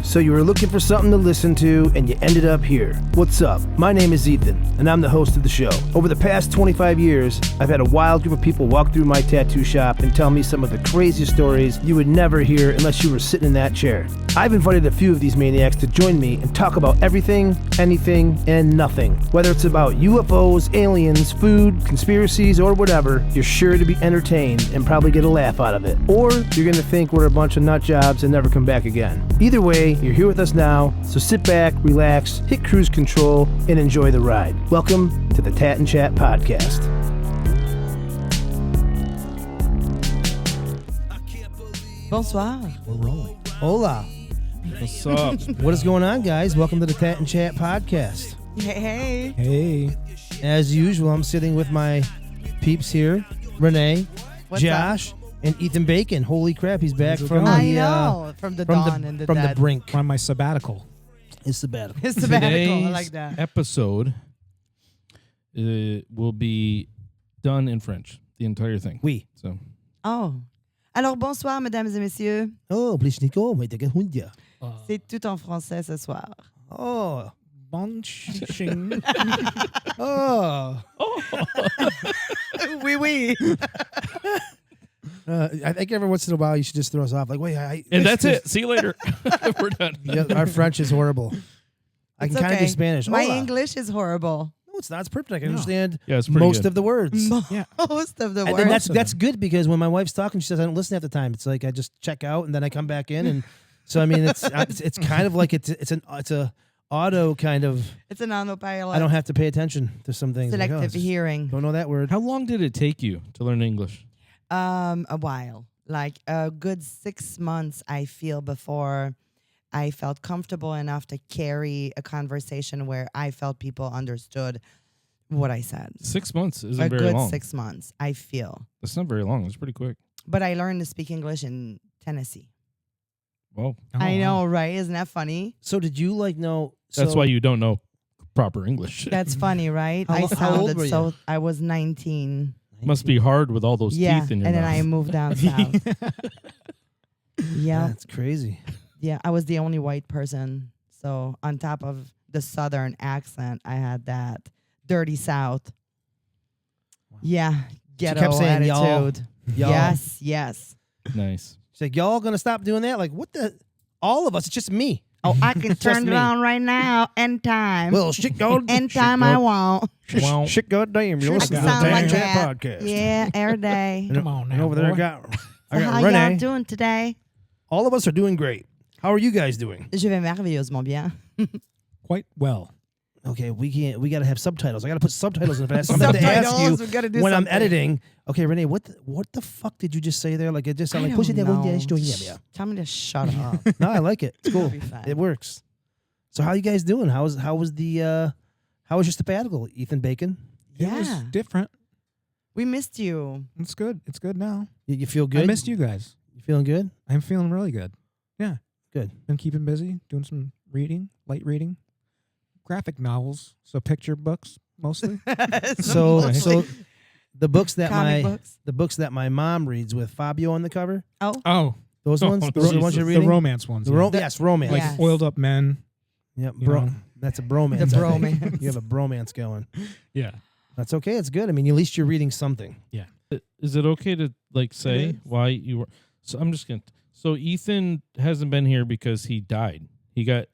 So you were looking for something to listen to, and you ended up here. What's up? My name is Ethan, and I'm the host of the show. Over the past 25 years, I've had a wild group of people walk through my tattoo shop and tell me some of the craziest stories you would never hear unless you were sitting in that chair. I've invited a few of these maniacs to join me and talk about everything, anything, and nothing. Whether it's about UFOs, aliens, food, conspiracies, or whatever, you're sure to be entertained and probably get a laugh out of it. Or you're going to think we're a bunch of nut jobs and never come back again. Either way, you're here with us now, so sit back, relax, hit cruise control, and enjoy the ride. Welcome to the Tat and Chat Podcast. Bonsoir. We're rolling. Hola. What's up? What is going on, guys? Welcome to the Tat and Chat Podcast. Hey. Hey. As usual, I'm sitting with my peeps here, Renee, What's Josh, and Ethan Bacon. Holy crap, he's back How's it from going? I the know. From the dawn and the from dead. the brink. On my sabbatical. It's sabbatical. It's sabbatical. I Today's like that. episode will be done in French, the entire thing. Oui. So Oh. Alors, bonsoir, mesdames et messieurs. Oh, please, Nico, mais t'es hundia. C'est tout en français ce soir. Oh. Bon ching. Oh. Oui, oui. I think every once in a while you should just throw us off. Like, wait, and that's it. See you later. We're done. Yeah, our French is horrible. I It's can kind of okay. do Spanish. My Hola. English is horrible. No, it's not. It's perfect. I can No. understand Yeah, it's pretty most good. of the words. Yeah. Most of the And words. then that's good because when my wife's talking, she says I don't listen half the time. It's like I just check out and then I come back in, and so I mean it's kind of like it's a auto kind of. It's an autopilot. I don't have to pay attention to some things. Like, Selective hearing. Don't know that word. How long did it take you to learn English? A while. Like a good 6 months, I feel, before I felt comfortable enough to carry a conversation where I felt people understood what I said. 6 months isn't A very good long. 6 months, I feel. That's not very long. It's pretty quick. But I learned to speak English in Tennessee. Well, I know, right? Isn't that funny? So did you know? that's so- why you don't know proper English. That's funny, right? How I old sounded were you? so. I was 19. Must be hard with all those Yeah, teeth in your and then mouth. I moved down south. Yeah, That's crazy. yeah. I was the only white person. So on top of the southern accent, I had that dirty south. Yeah, ghetto kept saying y'all. attitude. Y'all. Yes. Nice. She's like, y'all gonna stop doing that? Like, what the? All of us. It's just me. Oh, I can turn me. it on right now, anytime. Well, shit, God. Anytime I want. Wow. Shit, goddamn. You're I listening can to the sound Tat like and Chat that. Podcast. Yeah, every day. And- Come on and now, over there, I boy. got So how Renee. y'all doing today? All of us are doing great. How are you guys doing? Je vais merveilleusement bien. Quite well. Okay, we got to have subtitles. I got to put subtitles in it. I have something to ask Subtitles, we you gotta do when I'm something. editing. Okay, Renee, what the fuck did you just say there? Like, it just sounded I like, push it don't down. know. Yeah. Tell me to shut up. No, I like it. It's cool. It'll be fine. It works. So how you guys doing? How was your sabbatical, Ethan Bacon? It was Yeah. different. We missed you. It's good. It's good now. You feel good? I missed you guys. You feeling good? I'm feeling really good. Yeah. Good. Been keeping busy, doing some reading, light reading, graphic novels, so picture books mostly. So Mostly the books that comic books. my mom reads with Fabio on the cover. Oh, Those Oh, ones. Those are the ones you're Jesus. the reading. romance ones. yeah. Yes, romance. Like Yes. oiled up men. Yep, you bro. know. That's a bromance. The I think. bromance. You have a bromance going. Yeah. That's okay. It's good. I mean, at least you're reading something. Is it okay to say is. why you were? So I'm just gonna. So Ethan hasn't been here because he died. He got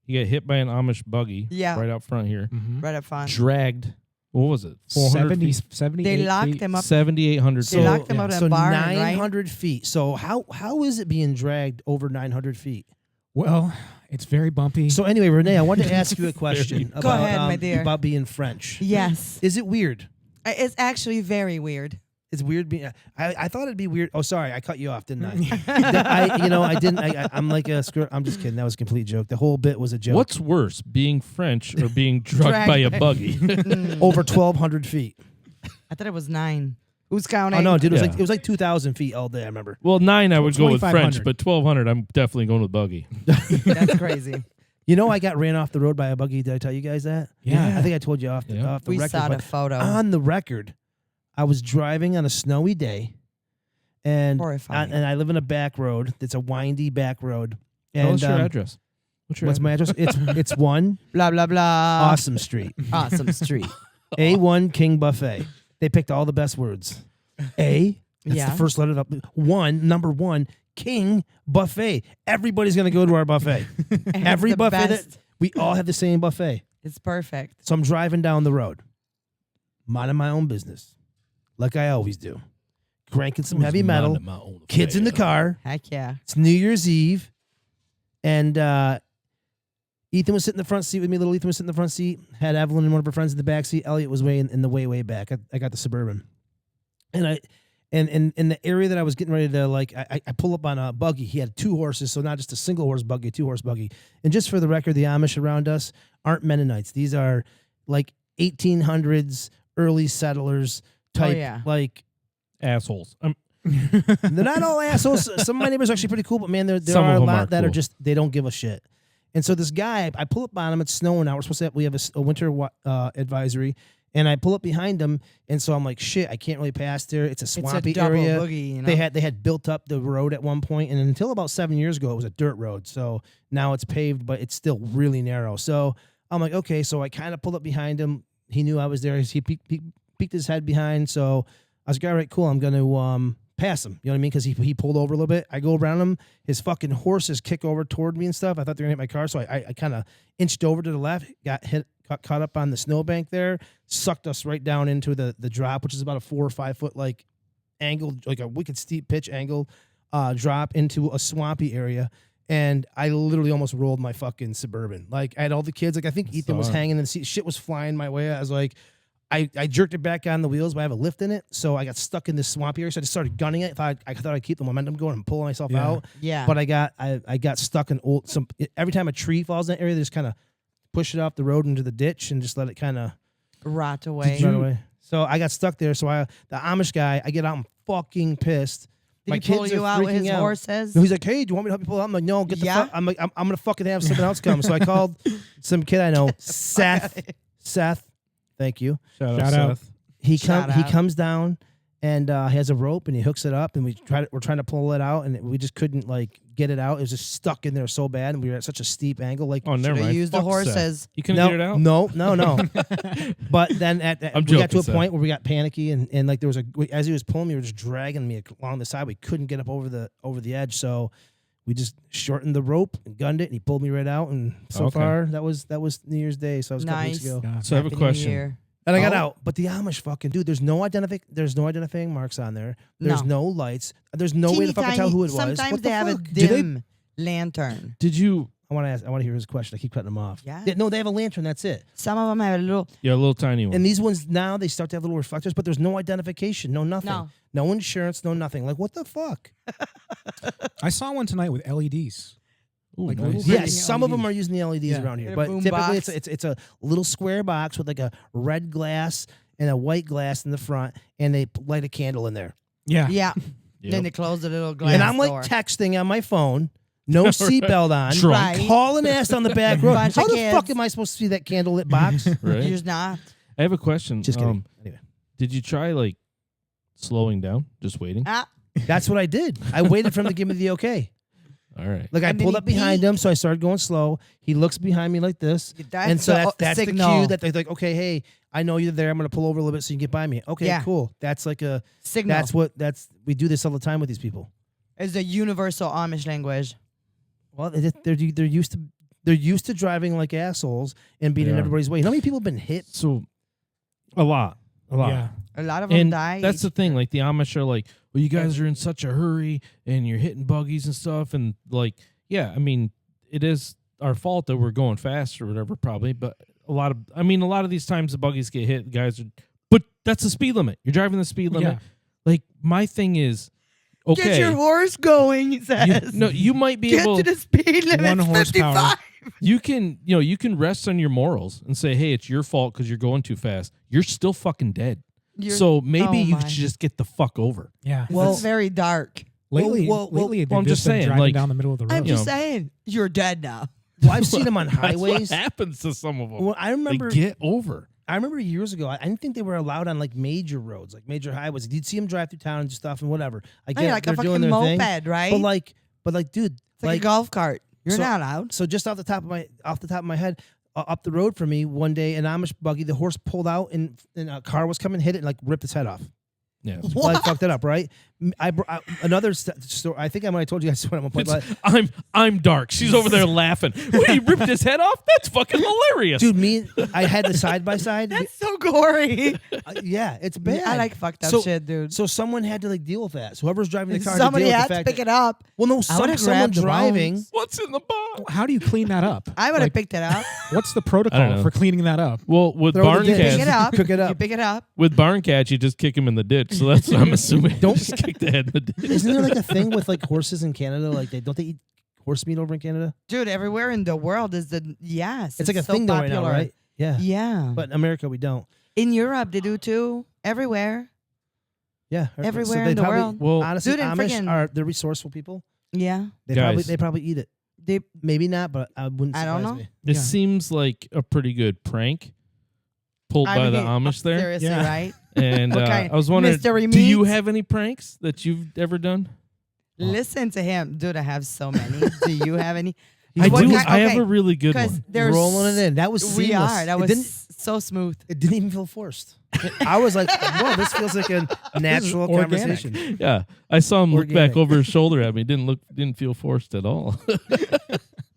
hit by an Amish buggy. Yeah. Right out front here. Mm-hmm. Right up front. Dragged. What was it? 70, feet? 78 They locked feet. him up. 7,800. They locked him out in So a barn, 900 feet. So how is it being dragged over 900 feet? Well, it's very bumpy. So anyway, Renee, I wanted to ask you a question Go ahead, my dear. about being French. Yes. Is it weird? It's actually very weird. It's weird being. I thought it'd be weird. Oh, sorry, I cut you off, didn't I? I didn't. I'm like a screw. I'm just kidding. That was a complete joke. The whole bit was a joke. What's worse, being French or being drugged by a buggy? Over 1,200 feet? I thought it was 9. Who's counting? Oh no, dude! Yeah. It was like 2,000 feet all day. I remember. Well, 9 I would go with 2,500. French, but 1,200 I'm definitely going with buggy. That's crazy. You know, I got ran off the road by a buggy. Did I tell you guys that? Yeah. I think I told you off the We record. saw the but photo. on the record, I was driving on a snowy day, and Horrifying. I live in a back road. It's a windy back road. Tell And us your address. What's my address? It's 1 Blah, blah, blah. Awesome Street. Awesome street. A1 King Buffet. They picked all the best words. A, that's Yeah. the first letter of number 1, King Buffet. Everybody's going to go to our buffet. Every the buffet best. we all have the same buffet. It's perfect. So I'm driving down the road, minding my own business, like I always do. Cranking some heavy metal, kids in the car. Heck yeah. It's New Year's Eve, and Ethan was sitting in the front seat with me. Little Ethan was sitting in the front seat. Had Evelyn and one of her friends in the back seat. Elliot was way in the way back. I got the Suburban, and in the area that I was getting ready to I pull up on a buggy. He had 2 horses, so not just a single horse buggy, a 2-horse buggy. And just for the record, the Amish around us aren't Mennonites. These are like 1800s early settlers type, yeah. like Assholes. they're not all assholes. Some of my neighbors are actually pretty cool, but man, there Some are of a them lot are that are cool. just they don't give a shit. And so this guy, I pull up on him. It's snowing out. We're supposed to we have a winter advisory, and I pull up behind him, and so I'm like, shit, I can't really pass there. It's a swampy it's a double area. boogie, you know? They had built up the road at one point, and until about 7 years ago, it was a dirt road. So now it's paved, but it's still really narrow. So I'm like, okay. So I kind of pulled up behind him. He knew I was there. He peeked his head behind. So I was like, all right, cool. I'm gonna pass him. You know what I mean? Because he pulled over a little bit. I go around him. His fucking horses kick over toward me and stuff. I thought they were gonna hit my car, so I kind of inched over to the left, got caught up on the snowbank there, sucked us right down into the drop, which is about a 4 or 5 foot angle, like a wicked steep pitch angle drop into a swampy area. And I literally almost rolled my fucking Suburban. Like I had all the kids. Like I think Ethan was hanging in the seat. Shit was flying my way. I was like, I jerked it back on the wheels, but I have a lift in it, so I got stuck in this swampy area. So I just started gunning it. I thought I'd keep the momentum going and pull myself out. Yeah. But I got stuck in every time a tree falls in that area, they just kind of push it off the road into the ditch and just let it kind of Rot away. run away. So I got stuck there. So the Amish guy, I get out, I'm fucking pissed. Did My he pull kids you are out with freaking his out. horses? No, he's like, hey, do you want me to help you pull out? I'm like, no, get the Yeah? fuck. I'm like, I'm gonna fucking have someone else come. So I called some kid I know, Seth. Thank you. Shout Shout out, out. Seth. He Shout out. comes down and he has a rope and he hooks it up and we're trying to pull it out and we just couldn't get it out. It was just stuck in there so bad and we were at such a steep angle. Oh, never Should've mind. used the Fuck Seth. horses. You couldn't get it out? No. But then I'm we got to joking, a Seth. point where we got panicky and there was as he was pulling me, we were just dragging me along the side. We couldn't get up over the edge, so we just shortened the rope and gunned it, and he pulled me right out. And so Okay. far, that was New Year's Day, so that was a couple weeks Nice. ago. Yeah. So I have a Happy New question. Year. And I got Oh. out, but the Amish fucking dude. There's no identifying marks on there. There's no lights. There's no way to fucking tell who it was. Sometimes What they the have fuck? a Do they- dim lantern. Did you? I want to hear his question. I keep cutting him off. Yeah. No, they have a lantern. That's it. Some of them have a little. Yeah, a little tiny one. And these ones now they start to have little reflectors, but there's no identification, no nothing, No. no insurance, no nothing. Like what the fuck? I saw one tonight with LEDs. Ooh, like nice. little Yes, Blinking some of them LEDs. are using the LEDs Yeah. around here, In a but boom typically box. it's a little square box with like a red glass and a white glass in the front, and they light a candle in there. Yeah. Yeah. Yep. Then they close the little glass And I'm door. like texting on my phone, no seatbelt on, Drunk. Right. hauling ass down the back road. Bunch How of the kids. fuck am I supposed to see that candlelit box? Right. You're not. I have a question. Just kidding. Anyway, Did you try slowing down, just waiting? Ah, that's what I did. I waited for him to give me the okay. All right. Like I And then pulled he up behind peeked. him, so I started going slow. He looks behind me like this. that's And so the that's the signal. cue that they're like, okay, hey, I know you're there. I'm going to pull over a little bit so you can get by me. Okay, Yeah. cool. That's like a, signal. we do this all the time with these people. It's the universal Amish language. Well, they're used to driving like assholes and being in Yeah. everybody's way. You know how many people have been hit? So, a lot. Yeah. A lot of them And die. that's the thing. Like the Amish are like, well, you guys are in such a hurry and you're hitting buggies and stuff. And yeah, I mean, it is our fault that we're going fast or whatever, probably. But a lot of these times the buggies get hit, guys are, but that's the speed limit. You're driving the speed limit. Yeah. Like my thing is, okay, Get your horse going, he says. you might be Get able, to the speed limit. One It's horsepower. 55. you can rest on your morals and say, hey, it's your fault because you're going too fast. You're still fucking dead. So maybe oh you my. should just get the fuck over. Yeah. Well- It's very dark. Lately, well, lately they've I'm just just been saying, driving like, down the middle of the road. I'm You just know. saying, you're dead now. Well, I've seen them on That's highways. what happens to some of them. Well, I remember They get over. I remember years ago, I didn't think they were allowed on like major roads, like major highways. You'd see them drive through town and stuff and whatever. I get Oh, yeah, it, like a they're doing fucking their thing. moped, right? But like, dude, It's like a golf cart. You're So- not allowed. So just off the top of my head, up the road from me one day, an Amish buggy, the horse pulled out and a car was coming, hit it, and like ripped its head off. Yeah. Like fucked it up, right? Another story. I think I might have told you guys what I'm going to It's, I'm dark. She's over there laughing. Wait, he ripped his head off? That's fucking hilarious. Dude, I had the side by side. That's so gory. Yeah, it's bad. I like fucked up So- shit, dude. So someone had to like deal with that. So whoever's driving the car, Somebody had to deal had with the to fact pick that, it up. Well, no, I would've someone grabbed the driving. bones. What's in the box? How do you clean that up? I would have Like, picked it up. What's the I don't protocol know. for cleaning that up? Well, with Throw the barn dish. Pick cats, it up. Cook it up. You pick it up. with barn cats, you just kick him in the ditch. So that's what I'm assuming. Don't just kick the head in the ditch. Isn't there like a thing with like horses in Canada? Like don't they eat horse meat over in Canada? Dude, everywhere in the world is yes. It's like a so thing though popular. right now, right? Yeah. Yeah. But in America, we don't. In Europe, they do too. Everywhere. Yeah. Everywhere they in the probably- world. Well, Honestly, Dude, and Amish friggin- they're resourceful people. Yeah. Guys. They probably eat it. They Maybe not, but I wouldn't. I don't surprise know. Me. it Yeah. seems like a pretty good prank pulled I by the mean, Amish there. Seriously, Yeah. right? And Okay, I was wondering, mystery do you meat. have any pranks that you've ever done? Listen to him. Dude, I have so many. Do you have any? I What do. kind- I have okay, a really good Because one. there's Rolling it in. That was We seamless. are. That It was didn't. so smooth. It didn't even feel forced. I was like, "Whoa, this feels like a natural organic. conversation." Yeah, I saw him look back Organic. over his shoulder at me. Didn't feel forced at all.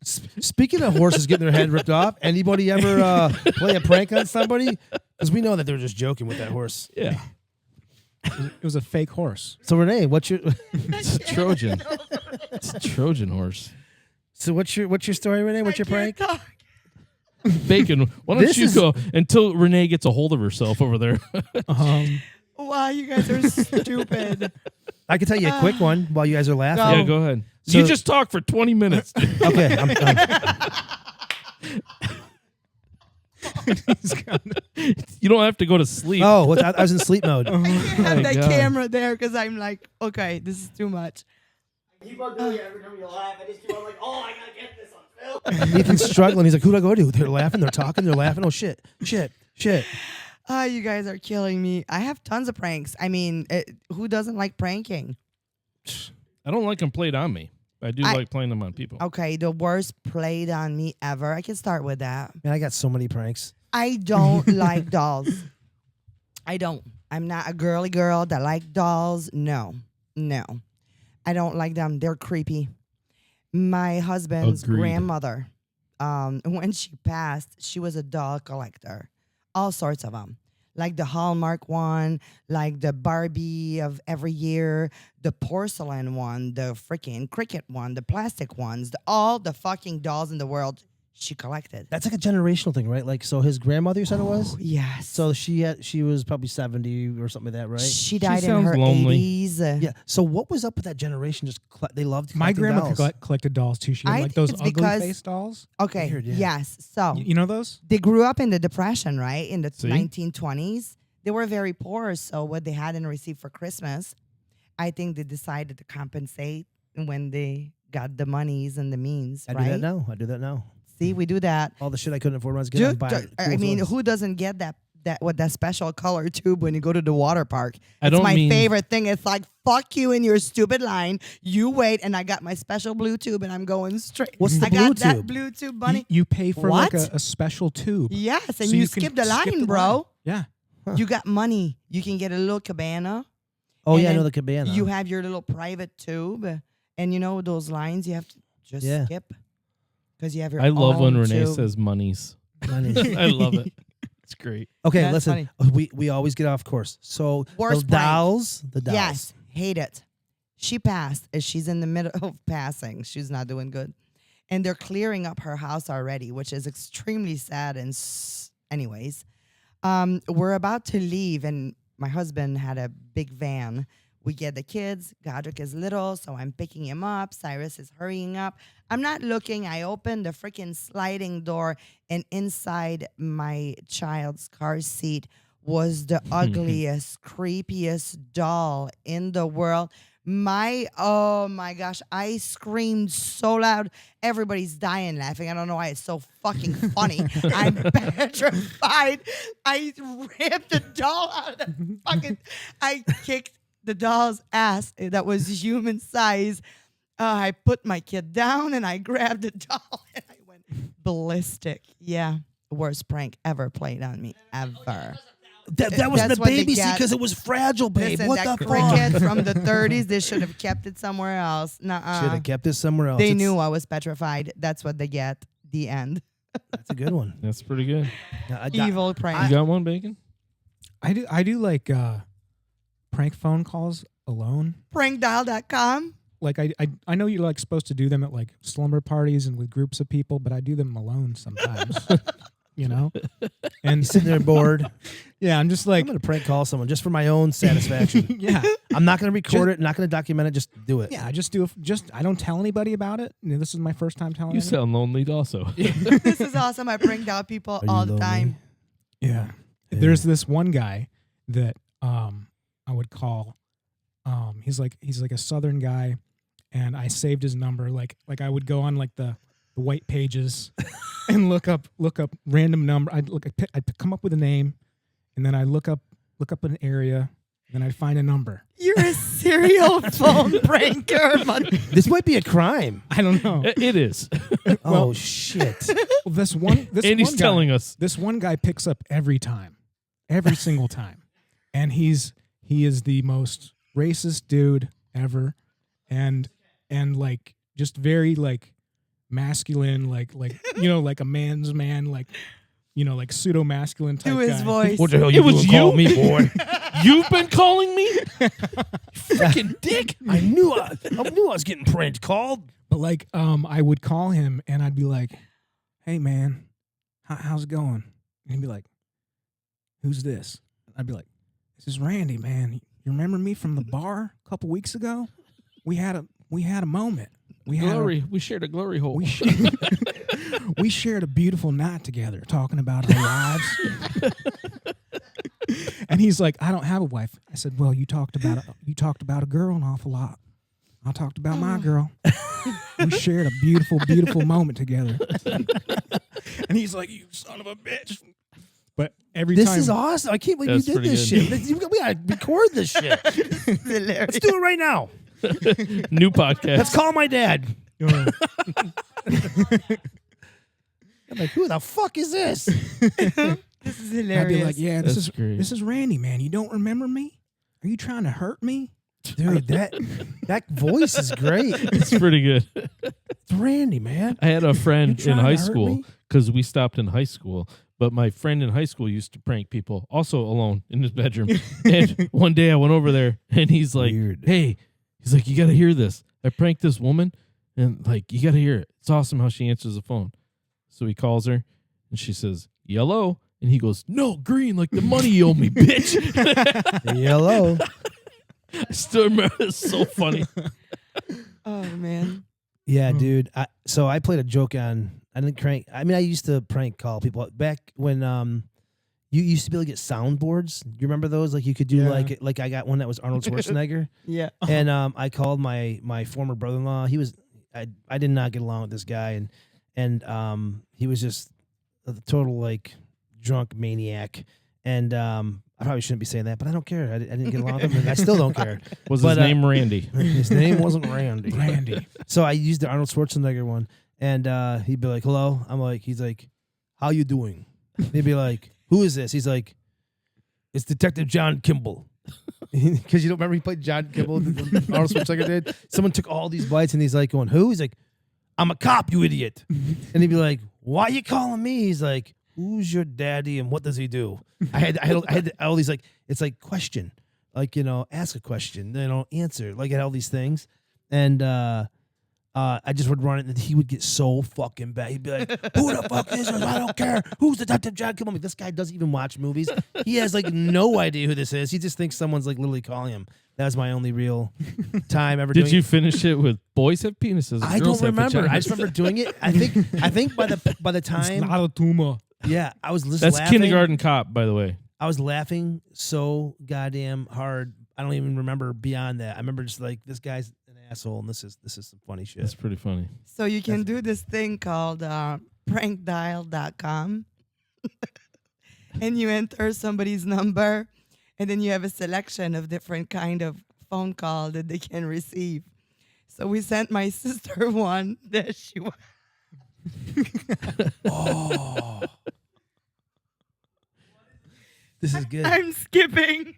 Speaking of horses getting their head ripped off, anybody ever play a prank on somebody? Because we know that they're just joking with that horse. Yeah, It was a fake horse. So Renee, what's your it's a Trojan. It's a Trojan horse. what's your story, Renee? What's your prank? Bacon. Why don't This you is- go until Renee gets a hold of herself over there? Wow, you guys are stupid. I can tell you a quick one while you guys are laughing. Yeah, go ahead. So- you just talk for 20 minutes. Okay. You don't have to go to sleep. Oh, I was in sleep mode. I have my that God. camera there because I'm like, okay, this is too much. Keep on doing it every time you laugh. I just keep on like, oh, I gotta get this on film. Ethan's struggling. He's like, "Who do I go to?" They're laughing. They're talking. They're laughing. Oh shit! Ah, you guys are killing me. I have tons of pranks. I mean, who doesn't like pranking? I don't like them played on me. I do I- like playing them on people. Okay, the worst played on me ever. I can start with that. Man, I got so many pranks. I don't like dolls. I don't. I'm not a girly girl that like dolls. No. I don't like them. They're creepy. My husband's Agreed. grandmother, when she passed, she was a doll collector. All sorts of them. Like the Hallmark one, like the Barbie of every year, the porcelain one, the freaking cricket one, the plastic ones, all the fucking dolls in the world she collected. That's like a generational thing, right? Like, so his grandmother, you said it was. Yes. So she was probably 70 or something like that, right? She died in sounds her lonely. 80s. Yeah. So what was up with that generation? Just they loved My collecting grandma dolls. collected dolls too. She had I like think those it's ugly because- face dolls. Okay. Weird, yeah. Yes. So You know those? they grew up in the Depression, right? In the See? 1920s. They were very poor. So what they hadn't received for Christmas, I think they decided to compensate when they got the monies and the means, I right? do that now. See, we do that. All the shit I couldn't afford when I was getting Dude, by. I mean, who doesn't get that with that special color tube when you go to the water park? I It's don't my mean- favorite thing. It's like, fuck you in your stupid line. You wait, and I got my special blue tube, and I'm going straight. What's the I got blue that tube? blue tube, bunny. You pay for like What? a special tube. Yes, and So you, you skip can the skip line, the bro. line. Yeah. You got money. You can get a little cabana. Oh and yeah, I know then the cabana. You have your little private tube, and you know those lines you have to just Yeah. skip because you have your. I love when own Renee tube. says monies. Money. I love it. It's great. Okay, That's listen. We always get off course. So Worst the prank. dolls. Yes, hate it. She passed. She's in the middle of passing. She's not doing good, and they're clearing up her house already, which is extremely sad. And anyways, we're about to leave, and my husband had a big van. We get the kids. Godric is little, so I'm picking him up. Cyrus is hurrying up. I'm not looking. I open the freaking sliding door, and inside my child's car seat was the ugliest, creepiest doll in the world. Oh my gosh, I screamed so loud. Everybody's dying laughing. I don't know why it's so fucking funny. I'm petrified. I ripped the doll out of the fucking, I kicked the doll's ass that was human size. I put my kid down and I grabbed the doll and I went ballistic. Yeah, worst prank ever played on me ever. That was That's the what they baby seat get. because it was fragile, babe. Listen, what that the cricket fuck? from the 30s, they should have kept it somewhere else. Should Nuh-uh. have kept this somewhere else. They It's- knew I was petrified. That's what they get. The end. That's a good one. That's pretty good. Evil prank. You got one, Bacon? I do like prank phone calls alone. Prankdial.com. Like I know you're like supposed to do them at like slumber parties and with groups of people, but I do them alone sometimes. You know? And Sitting there bored. yeah, I'm just I'm like gonna prank call someone just for my own satisfaction. yeah. I'm not gonna record it. Not gonna document it. Just do it. Yeah, I just do it. I don't tell anybody about it. You know, this is my first time telling You anybody. sound lonely also. This is awesome. I pranked out people Are you all the lonely? time. Yeah. Yeah. There's this one guy that I would call. He's like a Southern guy, and I saved his number. Like I would go on like the white pages and look up random number. I'd come up with a name, and then I look up an area, and I'd find a number. You're a serial phone pranker. This might be a crime. I don't know. It is. Oh shit! Well, this one Andy's guy- telling us. This one guy picks up every single time, and he is the most racist dude ever, and like just very like masculine, like like a man's man, like like pseudo masculine type Do his guy. voice. What the hell It you was doing calling you. me, boy? You've been calling me? You freaking dick. I knew I was getting prank called. But like I would call him and I'd be like, "Hey man, how's it going?" And he'd be like, "Who's this?" I'd be like, "This is Randy, man. You remember me from the bar a couple weeks ago? We had a moment. We shared a glory hole. We we shared a beautiful night together talking about our lives." And he's like, "I don't have a wife." I said, "Well, you talked about a girl an awful lot. I talked about my girl. We shared a beautiful, beautiful moment together." And he's like, "You son of a bitch." But every This time is awesome. I can't believe That's you did pretty this good. shit. We gotta record this shit. Let's do it right now. New podcast. Let's call my dad. Uh, I'm like, who the fuck is this? This is I'd hilarious. be like, "Yeah, That's great. this is Randy, man. You don't remember me? Are you trying to hurt me?" Dude, that voice is great. It's pretty good. It's Randy, man. I had a friend You in trying high to hurt school me? because we stopped in high school. But my friend in high school used to prank people, also alone in his bedroom. And one day I went over there, and he's like, Weird. "Hey," he's like, "You got to hear this. I pranked this woman, and like, you got to hear it. It's awesome how she answers the phone." So he calls her, and she says, "Yellow," and he goes, "No, green, like the money you owe me, bitch." Yellow. I still remember. It's so funny. oh man. Yeah, dude. So I played a joke on. I didn't crank. I mean, I used to prank call people back when you used to be able to get soundboards. You remember those? Like you could do Yeah. like I got one that was Arnold Schwarzenegger, Yeah. and I called my former brother-in-law. He was I did not get along with this guy, and he was just a total like drunk maniac, and I probably shouldn't be saying that, but I don't care. I didn't get along with him, and I still don't care. Was But, his name Randy? His name wasn't Randy. Randy. So I used the Arnold Schwarzenegger one, and he'd be like, "Hello." He's like, "How you doing?" He'd be like, "Who is this?" He's like, "It's Detective John Kimball." Because you don't remember he played John Kimball, Arnold Schwarzenegger did. Someone took all these bites, and he's like, going, "Who?" He's like, "I'm a cop, you idiot." And he'd be like, "Why you calling me?" He's like, "Who's your daddy and what does he do?" I had all these like, it's like question, like, ask a question, answer, like all these things, and I just would run it, and he would get so fucking bad. He'd be like, "Who the fuck is this? I don't care. Who's Detective John Kimball?" This guy doesn't even watch movies. He has like no idea who this is. He just thinks someone's like literally calling him. That was my only real time ever. Did doing you it. finish it with "boys have penises"? I girls don't have remember. I vaginas"? just remember doing it. I think by the It's time, not a tumor. yeah, I was just That's laughing. Kindergarten Cop, by the way. I was laughing so goddamn hard. I don't even remember beyond that. I remember just like, this guy's an asshole, and this is some funny shit. That's pretty funny. So you can do this thing called prankdial.com. And you enter somebody's number, and then you have a selection of different kind of phone call that they can receive. So we sent my sister one that she was. Oh. This is good. I'm skipping.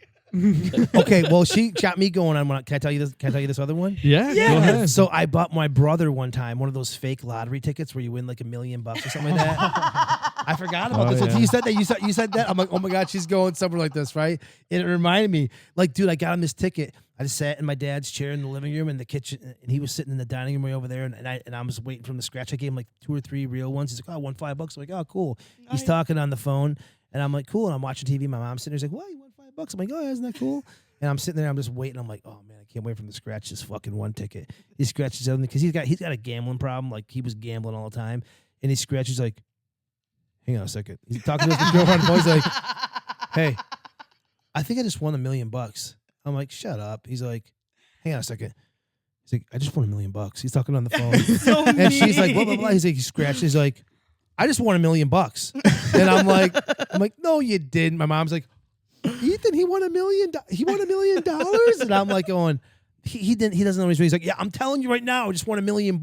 Okay, well, she got me going on one. Can I tell you this? Can I tell you this other one? Yeah, go ahead. So I bought my brother one time one of those fake lottery tickets where you win like $1 million or something like that. I forgot about this. yeah. You said that. You said that. I'm like, oh my god, she's going somewhere like this, right? And it reminded me, like, dude, I got him this ticket. I just sat in my dad's chair in the living room in the kitchen, and he was sitting in the dining room way over there, and I was waiting for him to scratch. I gave him like 2 or 3 real ones. He's like, oh, I won $5. I'm like, oh, cool. Nice. He's talking on the phone, and I'm like, cool. And I'm watching TV. My mom's sitting there. She's like, what? You won $5? I'm like, oh, isn't that cool? And I'm sitting there, I'm just waiting. I'm like, oh man, I can't wait for him to scratch this fucking one ticket. He scratches everything because he's got a gambling problem. Like he was gambling all the time, and he scratches like, hang on a second. He's talking to his girlfriend. He's like, hey, I think I just won $1 million. I'm like, shut up. He's like, hang on a second. He's like, I just won $1 million. He's talking on the phone, So and she's like, blah blah mean. blah. He's like, he scratches. He's like, I just won $1 million. And I'm like, no, you didn't. My mom's like, Ethan, he won $1 million. He won $1 million, and I'm like going, he didn't. He doesn't know what he's doing. He's like, yeah, I'm telling you right now, I just won $1 million.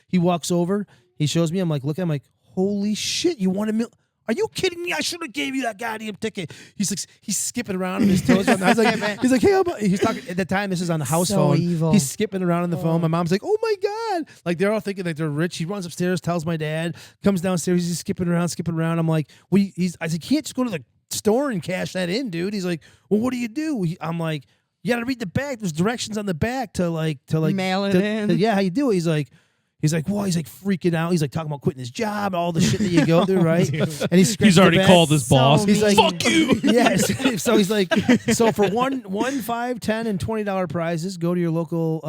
He walks over, he shows me. I'm like, look, I'm like, holy shit, you won $1 million. Are you kidding me? I should have gave you that goddamn ticket. He's like, he's skipping around on his toes. I was like, he's like, hey, he's talking at the time. This is on the house So phone. evil. He's skipping around on the phone. My mom's like, oh my god, like they're all thinking that they're rich. He runs upstairs, tells my dad, comes downstairs. He's skipping around. I'm like, well, I said, can't just go to the store and cash that in, dude. He's like, well, what do you do? I'm like, you got to read the back. There's directions on the back to Mail it in. yeah, how you do it? He's like, well, he's like freaking out. He's like talking about quitting his job, all the shit that you go through, right? And He's already called his boss. He's like, fuck you. Yes. So he's like, so for one, $5, $10, and $20 prizes, go to your local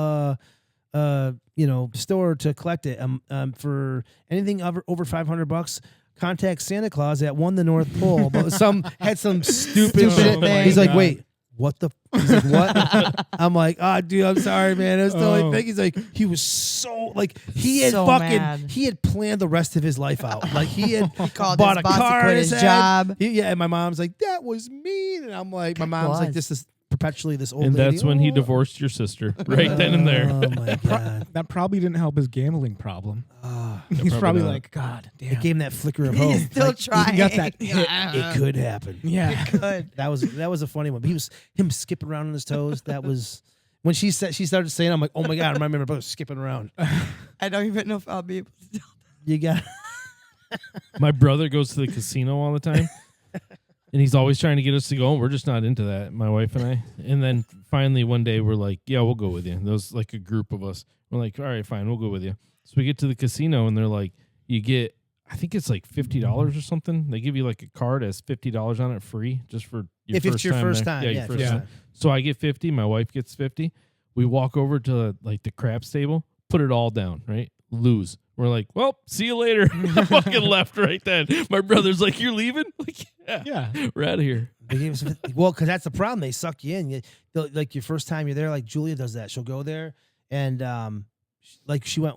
store to collect it. For anything over $500, contact Santa Claus at the North Pole. But had some stupid shit. Oh my He's like, God. wait, what the? He's like, what? I'm like, oh, dude, I'm sorry, man. It was totally fake. He's like, he was so like he had So fucking mad. he had planned the rest of his life out. Like he had called bought his a boss to car, quit in his head. job. And my mom's like, that was mean, and I'm like, my mom's like, was. this is perpetually this old And lady. that's when he Oh. divorced your sister, right then and there. Oh my god. That probably didn't help his gambling problem. Ah. He's probably probably not. like, God damn. It gave him that flicker of hope. He's still Like, trying. got that hit. it could happen. Yeah. Good. That was a funny one. But him skipping around on his toes. That was when she started saying, I'm like, oh my god, I remember my brother skipping around. I don't even know if I'll be able to tell. You got My brother goes to the casino all the time, and he's always trying to get us to go. And we're just not into that, my wife and I. And then finally one day we're like, yeah, we'll go with you. There was like a group of us. We're like, all right, fine, we'll go with you. So we get to the casino, and they're like, you get, I think it's like $50 or something. They give you like a card that has $50 on it free just for your if first it's your time first there. time. Yeah, Yeah, your first yeah. time. So I get 50, my wife gets 50. We walk over to like the craps table, put it all down, right? Lose. We're like, well, see you later. I fucking left right then. My brother's like, you're leaving? Like, yeah. We're out of here. They gave us well, because that's the problem. They suck you in. Like your first time you're there, like Julia does that. She'll go there and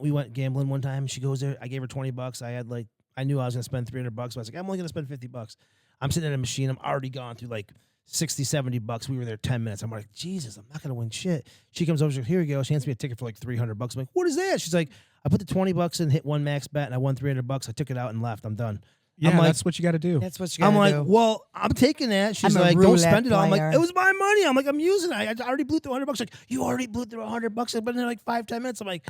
we went gambling one time. She goes there. I gave her $20. I knew I was gonna spend $300, but I was like, I'm only gonna spend $50. I'm sitting at a machine. I'm already gone through like $60-$70. We were there 10 minutes. I'm like, Jesus, I'm not gonna win shit. She comes over, she's like, here you go. She hands me a ticket for like $300. I'm like, what is that? She's like, I put the $20 in, hit one max bet, and I won $300. I took it out and left. I'm done. Yeah, I'm like, that's what you got to do. That's what you gotta I'm like, do. well, I'm taking that. She's I'm a like, don't roulette spend it all. I'm like, player. it was my money. I'm like, I'm using it. I already blew through $100. Like, you already blew through $100. But in like 5-10 minutes, I'm like,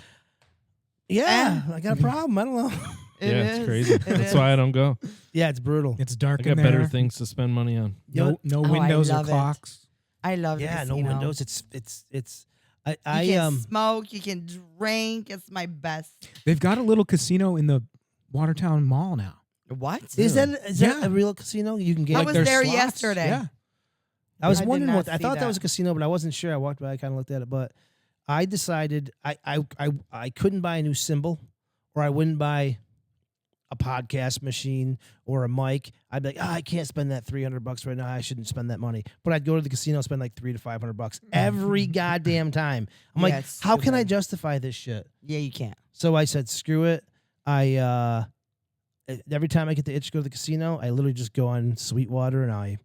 yeah, I got a problem. I don't know. It yeah, it's is. crazy. It That's is. why I don't go. Yeah, it's brutal. It's I dark got in there. better things to spend money on. No Oh, I windows or love it. clocks. I love the Yeah, no casino. windows. It's. You can smoke. You can drink. It's my best. They've got a little casino in the Watertown Mall now. What? Is that Yeah. a real casino? You can get. I like, was there's there slots? yesterday. Yeah. I was I did wondering not what I see thought that was a that. casino, but I wasn't sure. I walked by, I kind of looked at it, but I decided I couldn't buy a new cymbal, or I wouldn't buy a podcast machine or a mic. I'd be like, I can't spend that $300 right now. I shouldn't spend that money. But I'd go to the casino, spend like $300 to $500 every goddamn time. I'm Yeah, like, it's how can I stupid. justify this shit? Yeah, you can't. So I said, screw it. Every time I get the itch to go to the casino, I literally just go on Sweetwater and I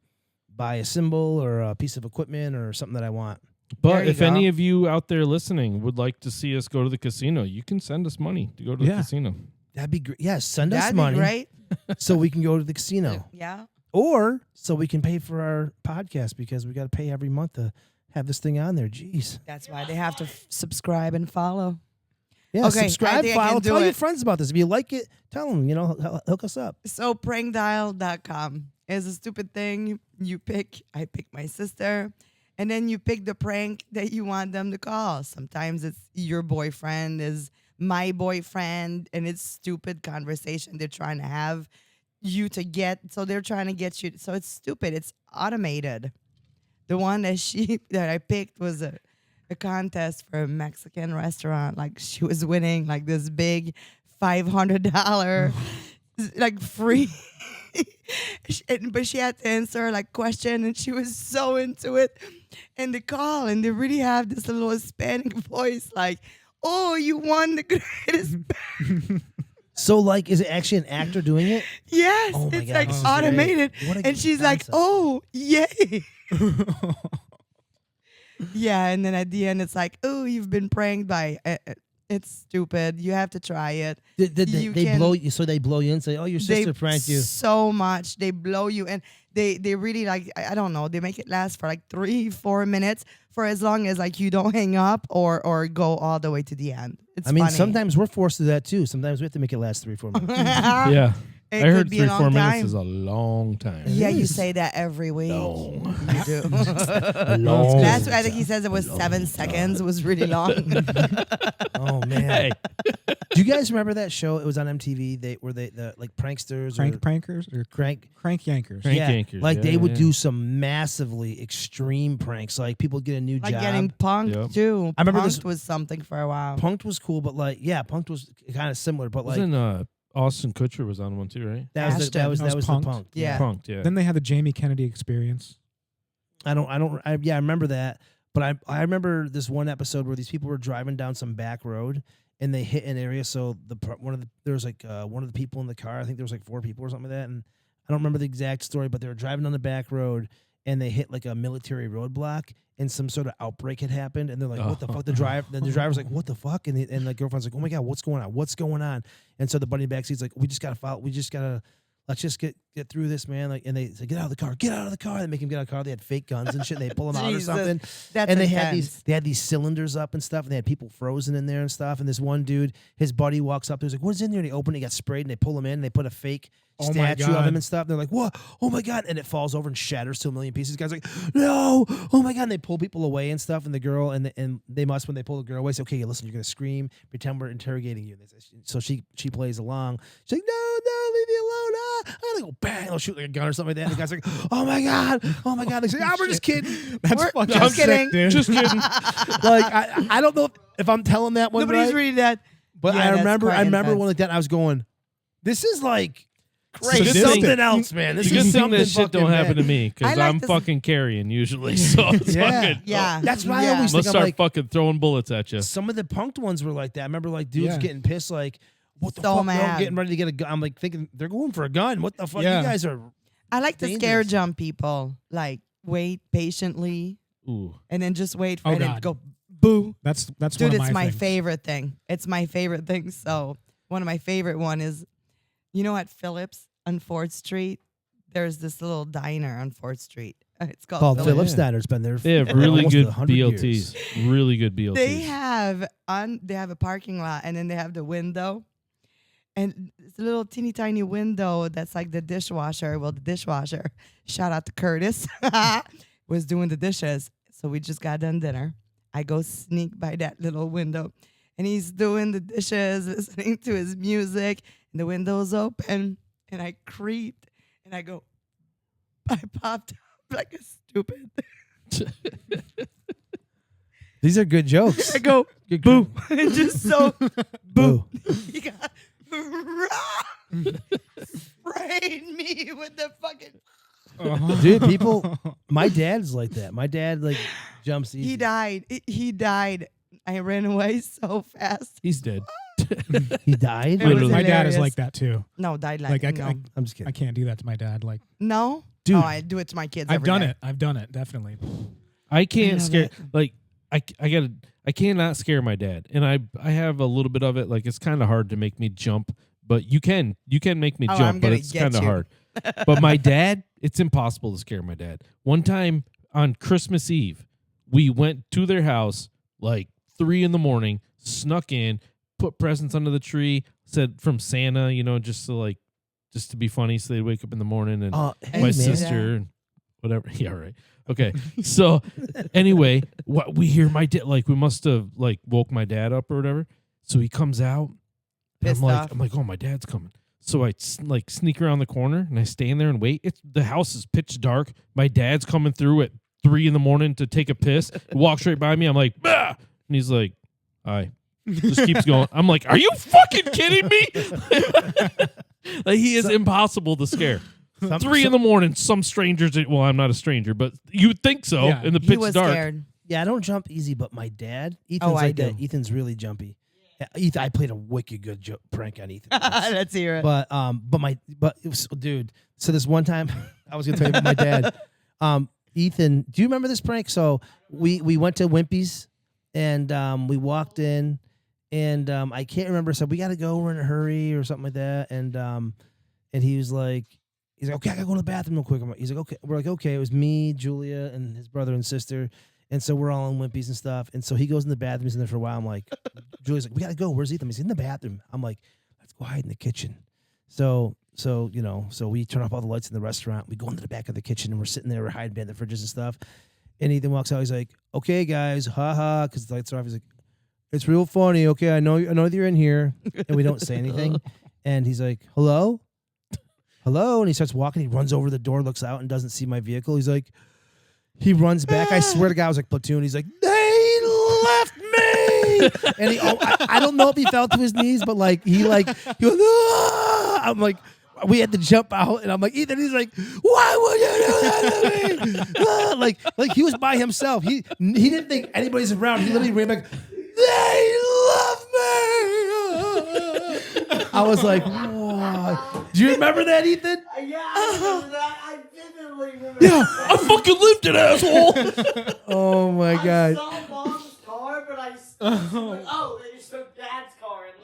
buy a cymbal or a piece of equipment or something that I want. But There you if any go. of you out there listening would like to see us go to the casino, you can send us money to go to the casino. That'd be great. Yeah, send us That'd money be great. so we can go to the casino. Yeah. Or so we can pay for our podcast because we got to pay every month to have this thing on there. Jeez. That's why they have to subscribe and follow. Yeah, Okay, I subscribe, think I follow, can do tell your it. friends about this. If you like it, tell them, hook us up. So prankdial.com is a stupid thing. I pick my sister, and then you pick the prank that you want them to call. Sometimes it's your boyfriend is my boyfriend, and it's stupid conversation they're trying to have you to get. So they're trying to get you. So it's stupid. It's automated. The one that I picked was a contest for a Mexican restaurant. Like she was winning like this big $500 like free. But she had to answer like question, and she was so into it. And the call, and they really have this little Hispanic voice, like, "Oh, you won the greatest." So, like, is it actually an actor doing it? Yes, Oh my it's God, like this is automated, great. What a and good she's like, concept. "Oh, yay!" Yeah, and then at the end, it's like, "Oh, you've been pranked by." It's stupid. You have to try it. Did You they can- blow you? So they blow you and say, "Oh, your sister pranked you." so much. They blow you, and they really like, I don't know. They make it last for like 3-4 minutes, for as long as like you don't hang up or go all the way to the end. It's I mean, funny. sometimes we're forced to do that too. Sometimes we have to make it last 3-4 minutes. Yeah. It I could heard be a 3-4 long minutes time. is a long time. Yeah, you is. say that every week. No. You do. Long Last week, I think he says it was 7 seconds. It was really long. Oh man! Hey. Do you guys remember that show? It was on MTV. They were the like pranksters or Prankers or crank. crank yankers. Crank Yeah, yankers, like yeah, they would yeah. do some massively extreme pranks. Like people get a new Like job. getting punked Yep. too. I remember punked this- was something for a while. Punked was cool, but like Punked was kind of similar. But like Wasn't Austin Kutcher was on one too, right? that was Ashton. that was the Punked. Punked. Yeah. Punked, yeah. Then they had the Jamie Kennedy experience. I remember that. But I remember this one episode where these people were driving down some back road and they hit an area. So there was like one of the people in the car. I think there was like 4 people or something like that. And I don't remember the exact story, but they were driving down the back road and they hit like a military roadblock and some sort of outbreak had happened. And they're like, "What the fuck?" The driver's like, "What the fuck?" And the girlfriend's like, "Oh my God, what's going on? What's going on?" And so the buddy in the backseat's like, let's just get through this, man. Like, and they say, "Get out of the car, get out of the car." They make him get out of the car. They had fake guns and shit. And they pull him out or Jesus, something. That's And intense. they had these cylinders up and stuff, and they had people frozen in there and stuff. And this one dude, his buddy walks up, there's like, "What's in there?" And he opened it, he got sprayed, and they pull him in, and they put a fake Oh my statue of God. him and stuff. They're like, "What? Oh my God!" And it falls over and shatters to a million pieces. The guy's like, "No! Oh my God!" And they pull people away and stuff. And the girl and they must, when they pull the girl away, say, "Okay, listen, you're gonna scream, pretend we're interrogating you." So she plays along. She's like, "No, leave me alone!" And they go bang, they'll shoot like a gun or something like that. And the guy's like, "Oh my God! Oh my God!" They say, "We're just kidding." That's We're fucking just sick, kidding. dude. Just kidding. Like I don't know if I'm telling that one Nobody's right, reading that. but Yeah, I that's remember quite one intense. like that. And I was going, "This is like Crazy. This is something else, man. This Good is thing something that shit don't fucking happen to bad." me because I like I'm this- fucking carrying usually. So it's Yeah. fucking, Yeah. That's why I Yeah. always Let's think I'm start like fucking throwing bullets at you. some of the punked ones were like that. I remember like dudes Yeah. getting pissed, like, "What the So fuck?" They're mad. getting ready to get a gun. I'm like thinking they're going for a gun. What the fuck? Yeah. You guys are. I like to scare Dangerous. jump people. Like, wait patiently Ooh. and then just wait for Oh, it and God. go boo. That's Dude, one of it's my things. favorite thing. It's my favorite thing. So one of my favorite one is, at Phillips on 4th Street, there's this little diner on 4th Street. It's called Phillips Phillips. Diner. It's been there. They have for really almost good 100 years. BLTs. Really good BLTs. They have a parking lot, and then they have the window. And it's a little teeny tiny window that's like the dishwasher. Well, the dishwasher, shout out to Curtis, was doing the dishes. So we just got done dinner. I go sneak by that little window, and he's doing the dishes, listening to his music, and the window's open, and I creeped, and I go, I popped up like a stupid. These are good jokes. I go, Good boo, and just so, boo. Boo. He got sprayed me with the fucking. Dude, people. My dad's like that. My dad like jumps easy. He died. He died. I ran away so fast. He's dead. He died. It was Literally. My dad is hilarious. like that too. No, died Like like, no. I'm just I kidding. can't do that to my dad. Like No? Dude. Oh, I do it to my kids I've every done day. it. I've done it definitely. I can't love scare it. like I cannot scare my dad, and I have a little bit of it. Like it's kind of hard to make me jump, but you can make me Oh, I'm jump, but gonna it's get kind of you. hard. But my dad, it's impossible to scare my dad. One time on Christmas Eve, we went to their house like 3 a.m, snuck in, put presents under the tree, said from Santa, just to be funny, so they'd wake up in the morning and Hey, my man. sister and whatever. Yeah, right. Okay. So anyway, what we hear my dad, like we must have like woke my dad up or whatever. So he comes out. And Pissed I'm off. like, oh, my dad's coming. So I like sneak around the corner and I stand there and wait. The house is pitch dark. My dad's coming through at 3 a.m. to take a piss. He walks right by me. I'm like, bah! And he's like, hi. Just keeps going. I'm like, are you fucking kidding me? Like he is impossible to scare. 3 a.m, some strangers. Well, I'm not a stranger, but you'd think so Yeah. in the He pitch was dark. scared. Yeah, I don't jump easy, but my dad, Ethan's Oh, I like that. do. Ethan's really jumpy. Yeah, Ethan, I played a wicked good prank on Ethan. Let's hear it. But it was, dude. So this one time, I was gonna tell you about my dad. Ethan, do you remember this prank? So we went to Wimpy's and we walked in and I can't remember. So we got to go. We're in a hurry or something like that. And he was like, okay, I gotta go to the bathroom real quick. He's like, okay. We're like, okay. It was me, Julia, and his brother and sister. And so we're all in Wimpy's and stuff. And so he goes in the bathroom. He's in there for a while. I'm like, Julia's like, we gotta go. Where's Ethan? He's in the bathroom. I'm like, let's go hide in the kitchen. So we turn off all the lights in the restaurant. We go into the back of the kitchen and we're sitting there, we're hiding behind the fridges and stuff. And Ethan walks out. He's like, okay, guys, haha, because the lights are off. He's like, it's real funny. Okay, I know that you're in here. And we don't say anything. And he's like, hello? Hello? And he starts walking. He runs over the door, looks out, and doesn't see my vehicle. He's like, he runs back. I swear to God, I was like, platoon. He's like, they left me. And I don't know if he fell to his knees, but he goes, ah! I'm like, we had to jump out, and I'm like, Ethan. He's like, why would you do that to me? Ah! Like he was by himself. He didn't think anybody's around. He literally ran back. They love me. I was like, whoa. Do you remember that, Ethan? Yeah, I remember that. I vividly remember Yeah, that. I fucking lived it, asshole. Oh my I God. saw Mom's car, but I still like, oh, they just took Dad's car and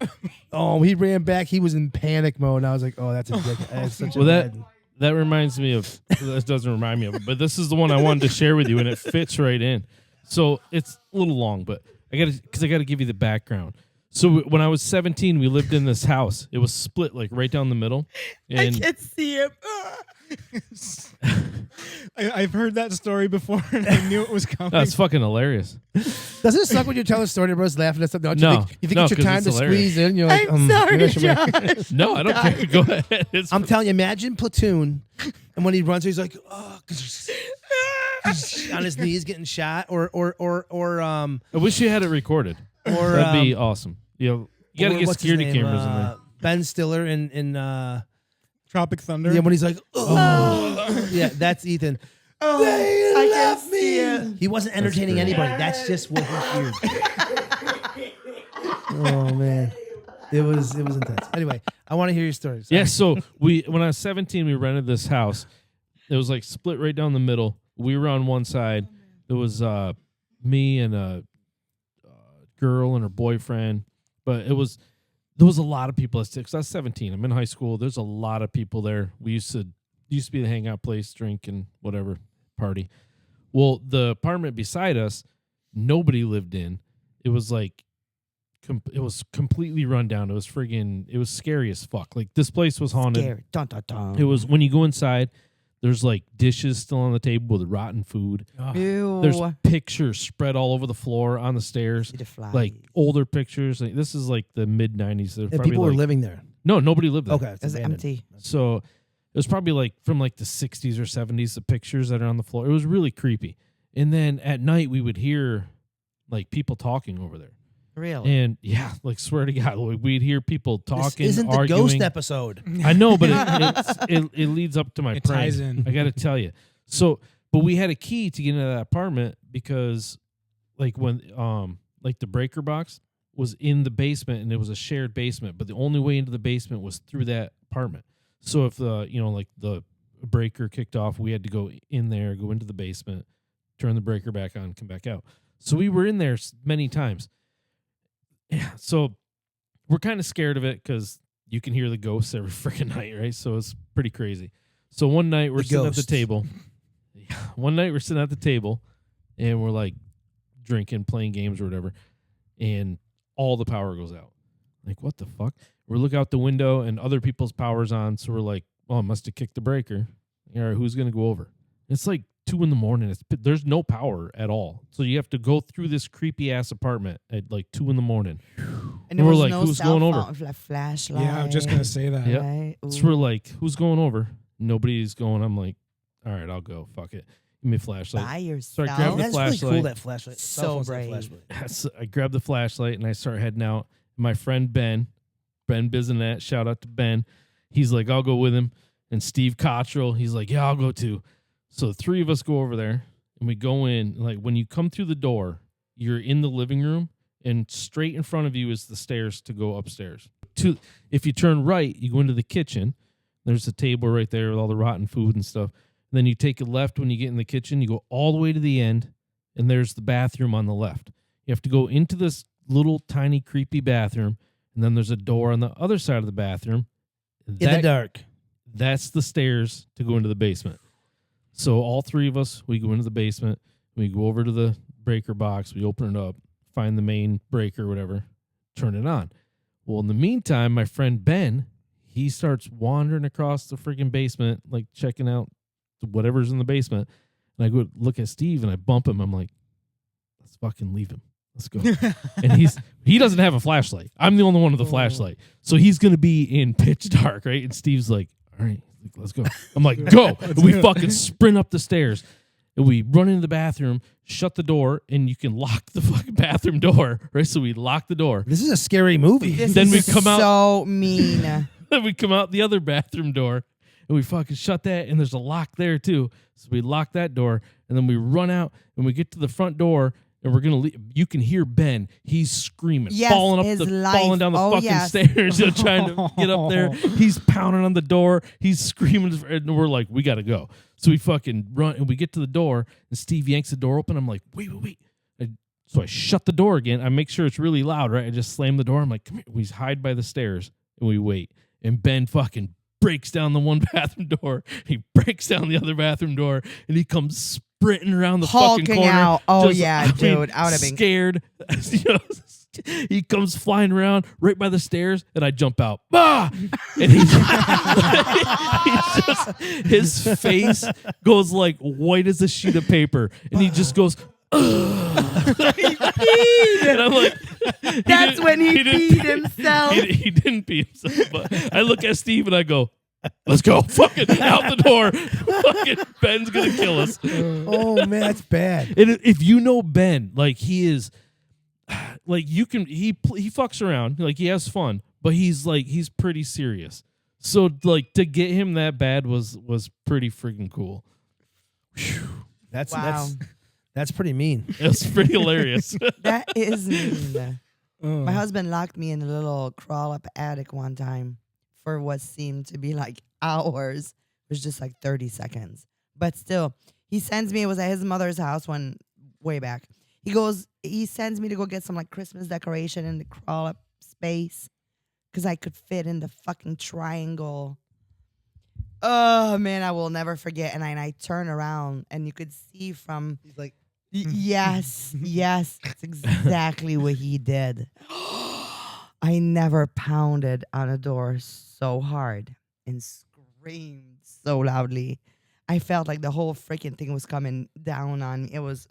left. Oh, he ran back. He was in panic mode. And I was like, oh, that's a dick. That's such Well, a that reminds me of. This doesn't remind me of it, but this is the one I wanted to share with you, and it fits right in. So it's a little long, but I gotta give you the background. So when I was 17, we lived in this house. It was split like right down the middle, I and can't see him. I've heard that story before, and I knew it was coming. that's fucking hilarious. Doesn't it suck when you tell a story and everyone's laughing at something? No. You think No, it's your 'cause time it's to hilarious. squeeze in. You're like, I'm maybe I sorry, should wait. Josh. No, I don't care. Go ahead. It's I'm telling you, imagine Platoon, and when he runs, he's like, oh, on his knees getting shot, or I wish you had it recorded. That'd be awesome. You got to get what's his security name? cameras in there. Ben Stiller in Tropic Thunder. yeah, when he's like, oh, yeah, that's Ethan. They I left can't me. see it. He wasn't entertaining great. anybody. That's just what he feared. Oh man, it was intense. Anyway, I want to hear your story. Sorry. Yeah, so when I was 17, we rented this house. It was like split right down the middle. We were on one side. There was me and a girl and her boyfriend, but there was a lot of people at 6. I was 17. I'm in high school. There's a lot of people there. We used to be the hangout place, drink and whatever, party. Well, the apartment beside us, nobody lived in. It was like it was completely run down. It was scary as fuck. Like this place was haunted. Scary. Dun, dun, dun. It was when you go inside, there's like dishes still on the table with rotten food. Ew. There's pictures spread all over the floor on the stairs, See the flies. like older pictures. Like, this is like the mid '90s. And people were living there. No, nobody lived there. Okay, it's It's abandoned. empty. So it was probably like from like the 60s or 70s. The pictures that are on the floor. It was really creepy. And then at night we would hear like people talking over there. Really? And yeah, like swear to God, like, we'd hear people talking, This isn't the arguing. ghost episode. I know, but it leads up to my It prank. ties in. I got to tell you. So, but we had a key to get into that apartment because, like when like the breaker box was in the basement and it was a shared basement, but the only way into the basement was through that apartment. So if the like the breaker kicked off, we had to go in there, go into the basement, turn the breaker back on, come back out. So we were in there many times. Yeah, so we're kind of scared of it because you can hear the ghosts every freaking night, right? So it's pretty crazy. So one night we're sitting at the table. One night we're sitting at the table, and we're like drinking, playing games or whatever, and all the power goes out. Like, what the fuck? We look out the window, and other people's power's on, so we're like, oh, I must have kicked the breaker. All right, who's going to go over? It's like 2 a.m. There's no power at all. So you have to go through this creepy-ass apartment at like 2 a.m. And there we're was like, no who's cell going phone, over? like flashlight. Yeah, I'm just gonna say that. Yep. Right? So we're like, who's going over? Nobody's going. I'm like, all right, I'll go. Fuck it. Give me a flashlight. By So I yourself. grab the That's really cool, flashlight. that flashlight. So Cell phones have brave. flashlight. So I grab the flashlight and I start heading out. My friend Ben Bisonet, shout out to Ben. He's like, I'll go with him. And Steve Cottrell, he's like, yeah, I'll go too. So the 3 of us go over there and we go in. Like when you come through the door, you're in the living room and straight in front of you is the stairs to go upstairs. If you turn right, you go into the kitchen. There's a table right there with all the rotten food and stuff. And then you take a left when you get in the kitchen. You go all the way to the end, and there's the bathroom on the left. You have to go into this little tiny creepy bathroom, and then there's a door on the other side of the bathroom. In the dark. That's the stairs to go into the basement. So all 3 of us, we go into the basement. We go over to the breaker box. We open it up, find the main breaker, whatever, turn it on. Well, in the meantime, my friend Ben, he starts wandering across the freaking basement, like checking out whatever's in the basement. And I go look at Steve and I bump him. I'm like, let's fucking leave him. Let's go. And he doesn't have a flashlight. I'm the only one with a flashlight. So he's going to be in pitch dark, right? And Steve's like, all right, let's go. I'm like, go. And we fucking sprint up the stairs. And we run into the bathroom, shut the door, and you can lock the fucking bathroom door, right? So we lock the door. This is a scary movie. This Then we is come out- so mean. Then we come out the other bathroom door, and we fucking shut that, and there's a lock there too. So we lock that door, and then we run out, and we get to the front door, and we're gonna leave. You can hear Ben. He's screaming, Yes, falling his down life. the Oh, fucking yes. stairs, trying to get up there. He's pounding on the door. He's screaming, and we're like, we gotta go. So we fucking run, and we get to the door, and Steve yanks the door open. I'm like, wait. So I shut the door again. I make sure it's really loud, right? I just slam the door. I'm like, come here. We hide by the stairs, and we wait. And Ben fucking breaks down the one bathroom door. He breaks down the other bathroom door, and he comes sprinting around the fucking Hulking corner. out. Oh, just, yeah, dude. I would have been scared. He comes flying around right by the stairs, and I jump out. Ah! And he's just, his face goes like white as a sheet of paper, and he just goes, and I'm like, That's when he peed himself. He didn't pee himself, but I look at Steve and I go, let's go. Fucking out the door. Fucking Ben's going to kill us. Oh, man, that's bad. And if you know Ben, like he is, like he fucks around, like he has fun, but he's pretty serious. So like to get him that bad was pretty freaking cool. Wow. That's pretty mean. It was pretty hilarious. That is mean. My husband locked me in a little crawl-up attic one time for what seemed to be like hours. It was just like 30 seconds. But still, he sends me, it was at his mother's house way back. He sends me to go get some like Christmas decoration in the crawl-up space because I could fit in the fucking triangle. Oh, man, I will never forget. And I turn around and you could see from... He's like, Yes, that's exactly what he did. I never pounded on a door so hard and screamed so loudly. I felt like the whole freaking thing was coming down on me. It was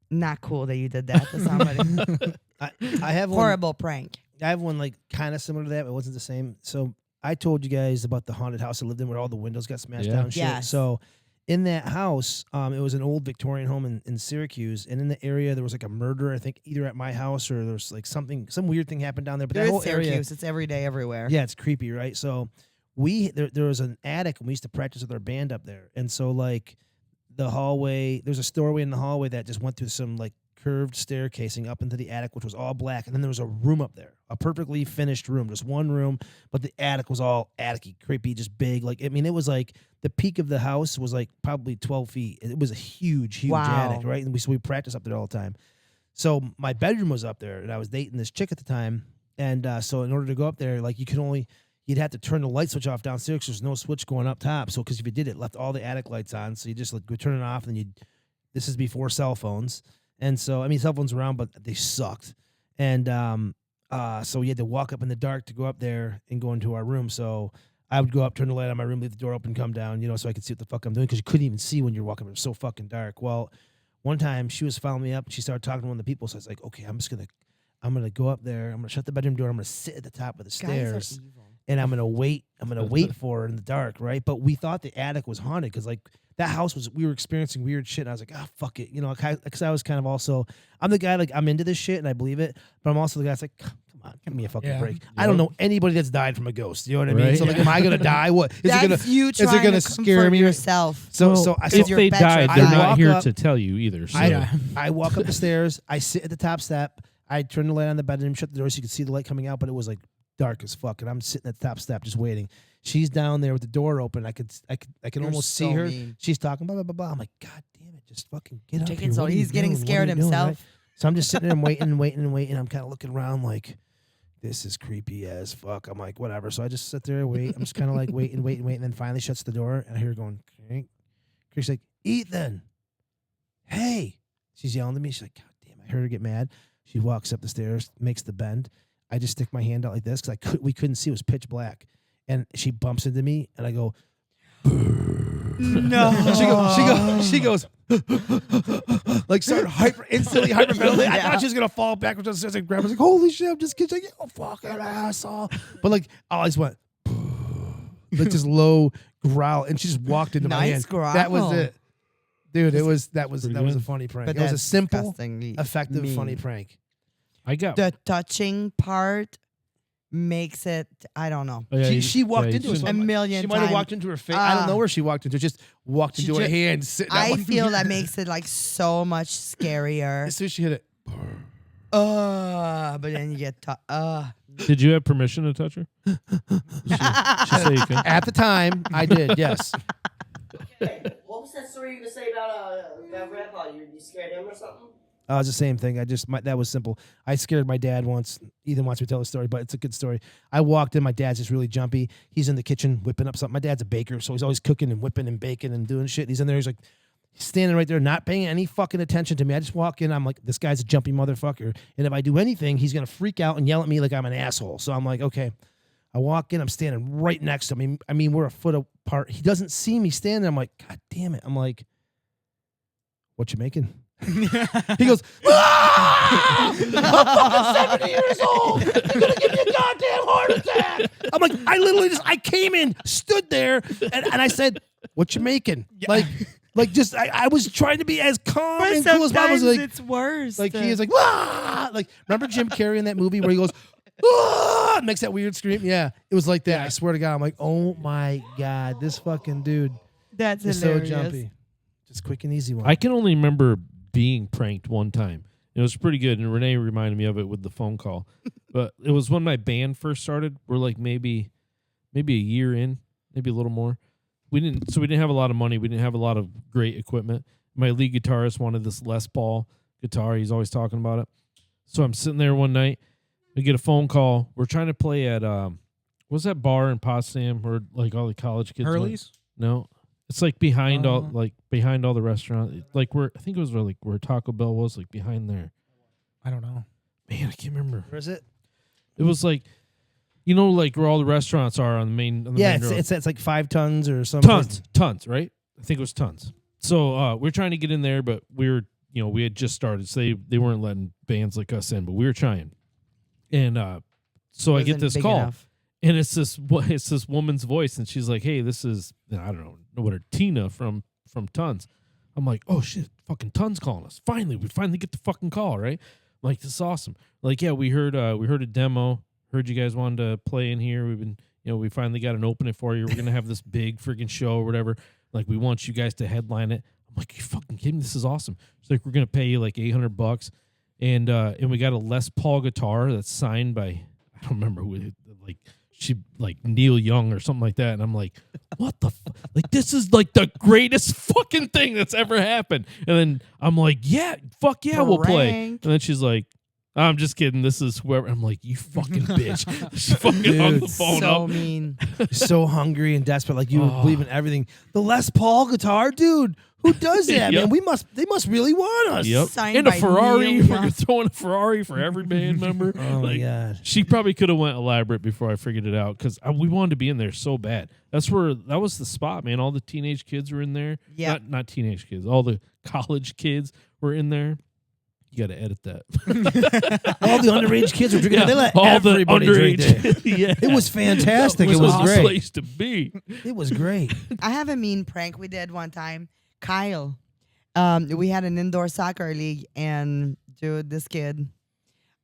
not cool that you did that to somebody. I have one. Horrible prank. I have one like kind of similar to that, but it wasn't the same. So I told you guys about the haunted house I lived in where all the windows got smashed Yeah. down and shit. Yes. So in that house, it was an old Victorian home in Syracuse, and in the area there was like a murder. I think either at my house or there's like some weird thing happened down there. But that There's whole area, Syracuse. It's every day, everywhere. yeah, it's creepy, right? So there was an attic, and we used to practice with our band up there, and so like the hallway, there's a doorway in the hallway that just went through some like curved staircasing up into the attic, which was all black. And then there was a room up there, a perfectly finished room, just one room. But the attic was all attic-y, creepy, just big. Like, I mean, it was like the peak of the house was like probably 12 feet. It was a huge attic, right? And we practiced up there all the time. So my bedroom was up there, and I was dating this chick at the time. And so in order to go up there, like you'd have to turn the light switch off downstairs because there's no switch going up top. So because if you did, it left all the attic lights on. So you just like would turn it off, and this is before cell phones. And so, I mean, cell phones were around, but they sucked. And so we had to walk up in the dark to go up there and go into our room. So I would go up, turn the light on my room, leave the door open, come down, so I could see what the fuck I'm doing because you couldn't even see when you're walking. It was so fucking dark. Well, one time she was following me up and she started talking to one of the people. So I was like, okay, I'm gonna go up there. I'm gonna shut the bedroom door. I'm gonna sit at the top of the stairs and I'm gonna wait. I'm gonna wait for her in the dark, right? But we thought the attic was haunted because like that house we were experiencing weird shit. And I was like, fuck it, because I was kind of also, I'm the guy like I'm into this shit and I believe it, but I'm also the guy that's like, come on, give me a fucking break. I don't know anybody that's died from a ghost. You know what I mean? So like, am I gonna die? What is that's it gonna? You is it gonna scare me? Yourself. So if they died, they're not here to tell you either. So. I walk up the stairs. I sit at the top step. I turn the light on the bedroom, shut the door so you could see the light coming out, but it was like dark as fuck, and I'm sitting at the top step just waiting. She's down there with the door open. I can almost see her. Mean. She's talking blah blah blah blah. I'm like, God damn it, just fucking get up here. So he's getting scared himself. Right? So I'm just sitting there and waiting and waiting and waiting. I'm kind of looking around like, this is creepy as fuck. I'm like, whatever. So I just sit there and wait. I'm just kind of like waiting, and then finally shuts the door, and I hear her going, crank. She's like, Ethan, hey. She's yelling at me. She's like, God damn, I heard her get mad. She walks up the stairs, makes the bend. I just stick my hand out like this because we couldn't see. It was pitch black. And she bumps into me, and I go, no. She goes, like started instantly hyperventilating. I thought she was gonna fall backwards on the stairs and grab her. I was like, holy shit, I'm just kidding. Like, oh fucking asshole. But like, I always went, like this low growl, and she just walked into my hand. Growl. That was it. Dude, that was a funny prank. But it was a simple, effective, mean. Funny prank. The touching part makes it. I don't know. Oh, yeah, she walked into it a million. She might have walked into her face. I don't know where she walked into. Just walked into her hand. Sitting I feel that makes it like so much scarier. As soon as she hit it. But then you get. Did you have permission to touch her? she say you can? At the time, I did. Yes. Okay, what was that story you were gonna say about Grandpa? You scared him or something? It's the same thing. That was simple. I scared my dad once. Ethan wants me to tell the story, but it's a good story. I walked in. My dad's just really jumpy. He's in the kitchen whipping up something. My dad's a baker, so he's always cooking and whipping and baking and doing shit. He's in there. He's like standing right there, not paying any fucking attention to me. I just walk in. I'm like, this guy's a jumpy motherfucker. And if I do anything, he's gonna freak out and yell at me like I'm an asshole. So I'm like, okay. I walk in. I'm standing right next to him. I mean, we're a foot apart. He doesn't see me standing there. I'm like, God damn it. I'm like, what you making? He goes, I'm fucking 70 years old. You're going to give me a goddamn heart attack. I'm like, I came in, stood there, and I said, what you making? Yeah. Like just, I was trying to be as calm and cool as possible. I was like, it's worse. Like, he is like, like, remember Jim Carrey in that movie where he goes, makes that weird scream? Yeah, it was like that. I swear to God. I'm like, oh my God, this fucking dude. That's is hilarious. So jumpy. Just quick and easy one. I can only remember being pranked one time. It was pretty good, and Renee reminded me of it with the phone call. But it was when my band first started. We're like maybe a year in, maybe a little more. We didn't have a lot of money. We didn't have a lot of great equipment. My lead guitarist wanted this Les Paul guitar. He's always talking about it. So I'm sitting there one night. We get a phone call. We're trying to play at what's that bar in Potsdam where like all the college kids Hurley's? No. It's like behind all the restaurant. Like I think it was where Taco Bell was, like behind there. I don't know. Man, I can't remember. Where is it? It was like, like where all the restaurants are on the main. Yeah, main road. It's like 5 tons or something. Tons, right? I think it was tons. So we're trying to get in there, but we had just started, so they weren't letting bands like us in, but we were trying. And so I get this call. Enough. And it's this woman's voice, and she's like, "Hey, this is I don't know what her Tina from Tons." I'm like, "Oh shit, fucking Tons calling us! We finally get the fucking call, right?" I'm like, this is awesome. Like, yeah, we heard a demo. Heard you guys wanted to play in here. We've been, we finally got an opening for you. We're gonna have this big freaking show or whatever. Like, we want you guys to headline it. I'm like, you fucking kidding me? This is awesome. She's like, we're gonna pay you like $800, and we got a Les Paul guitar that's signed by, I don't remember who it, like she like Neil Young or something like that. And I'm like, what the like this is like the greatest fucking thing that's ever happened. And then I'm like, yeah, fuck yeah, we'll play. And then she's like, I'm just kidding. This is whoever. I'm like, you fucking bitch. She fucking hung the phone so up. mean. So hungry and desperate, like you believe in everything. The Les Paul guitar, dude. Who does that, Yep. man? They must really want us. Yep. Signed And a by Ferrari. Neil Young. We're throwing a Ferrari for every band member. Oh my Like, god. she probably could have went elaborate before I figured it out because we wanted to be in there so bad. That was the spot, man. All the teenage kids were in there. Yeah. Not teenage kids. All the college kids were in there. You got to edit that. All the underage kids were drinking. Yeah, They let all everybody the drink there. underage. Yeah. It was fantastic. It was a great. place to be. It was great. I have a mean prank we did one time. Kyle. We had an indoor soccer league, and dude, this kid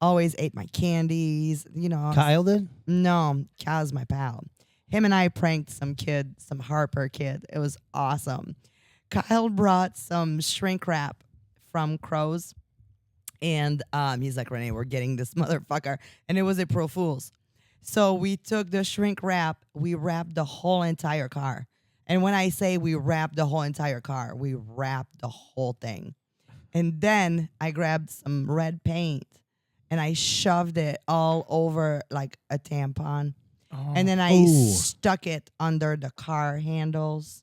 always ate my candies. You know, Kyle did? No, Kyle's my pal. Him and I pranked some Harper kid. It was awesome. Kyle brought some shrink wrap from Crows, and he's like, Renee, we're getting this motherfucker. And it was a Pro Fools. So we took the shrink wrap, we wrapped the whole entire car. And when I say we wrapped the whole entire car, we wrapped the whole thing. And then I grabbed some red paint and I shoved it all over like a tampon. Oh. And then I Ooh. stuck it under the car handles.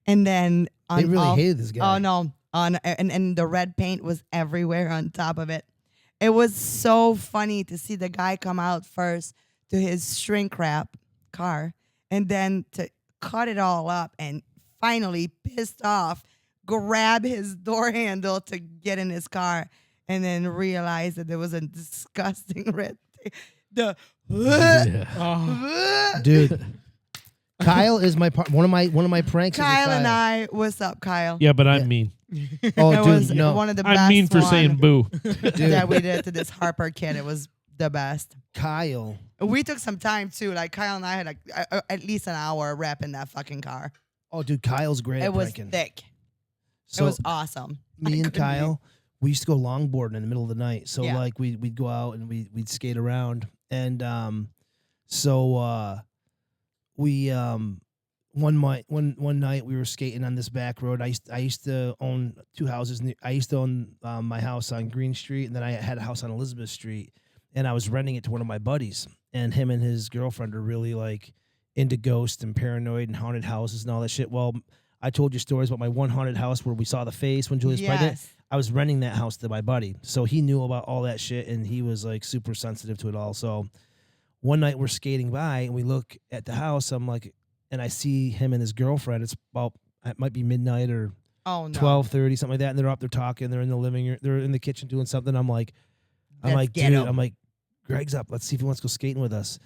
And then They really hated this guy. Oh no. And the red paint was everywhere on top of it. It was so funny to see the guy come out first to his shrink wrap car and then to cut it all up and finally pissed off grab his door handle to get in his car and then realize that there was a disgusting red thing. Dude. Kyle is one of my pranks. Kyle and I, what's up, Kyle? Yeah, but I'm mean. Oh, It dude, was no. one of the best I'm mean for one saying boo. that we did to this Harper kid. It was the best. Kyle. We took some time too. Like Kyle and I had like at least an hour wrapping that fucking car. Oh, dude, Kyle's great It at was pranking. thick. So It was awesome. I me and couldn't Kyle, we used to go longboarding in the middle of the night. So Yeah. like we'd go out and we'd skate around. And we one night we were skating on this back road. I used to own two houses. I used to own my house on Green Street, and then I had a house on Elizabeth Street, and I was renting it to one of my buddies. And him and his girlfriend are really like into ghosts and paranoid and haunted houses and all that shit. Well, I told you stories about my one haunted house where we saw the face when Julia's pregnant. Yes. I was renting that house to my buddy, so he knew about all that shit, and he was like super sensitive to it all. So one night we're skating by, and we look at the house. I'm like, and I see him and his girlfriend. It might be midnight or Oh no. 12:30, something like that. And they're up there talking. They're in the living room. They're in the kitchen doing something. I'm like, Let's get dude. 'em. I'm like, Greg's up. Let's see if he wants to go skating with us.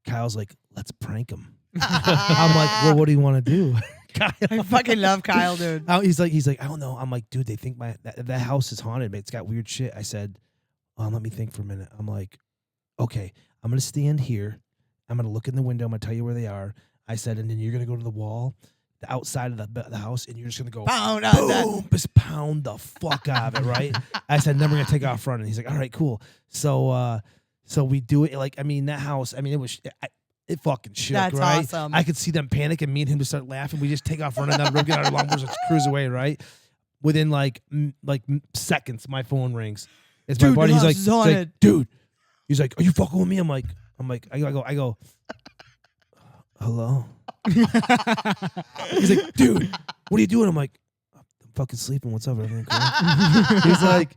Kyle's like, let's prank him. I'm like, well, what do you want to do? Kyle. I fucking love Kyle, dude. He's like, I don't know. I'm like, dude, they think that house is haunted. It's got weird shit. I said, let me think for a minute. I'm like, okay, I'm gonna stand here. I'm gonna look in the window. I'm gonna tell you where they are. I said, and then you're gonna go to the wall, the outside of the house, and you're just gonna go Pound on that. boom, just pound the fuck out of it, right? I said, then we're gonna take off running. He's like, all right, cool. So we do it. Like, I mean, that house. I mean, it fucking shook, That's right? awesome. I could see them panic, and me and him just start laughing. We just take off running down the road, get out of our longboards, and cruise away, right? Within like seconds, my phone rings. It's Dude, my buddy. the He's like, house is haunted. dude. He's like, are you fucking with me? I'm like, I go. Hello. He's like, dude, what are you doing? I'm like, I'm fucking sleeping. What's up? Everything cool? He's like,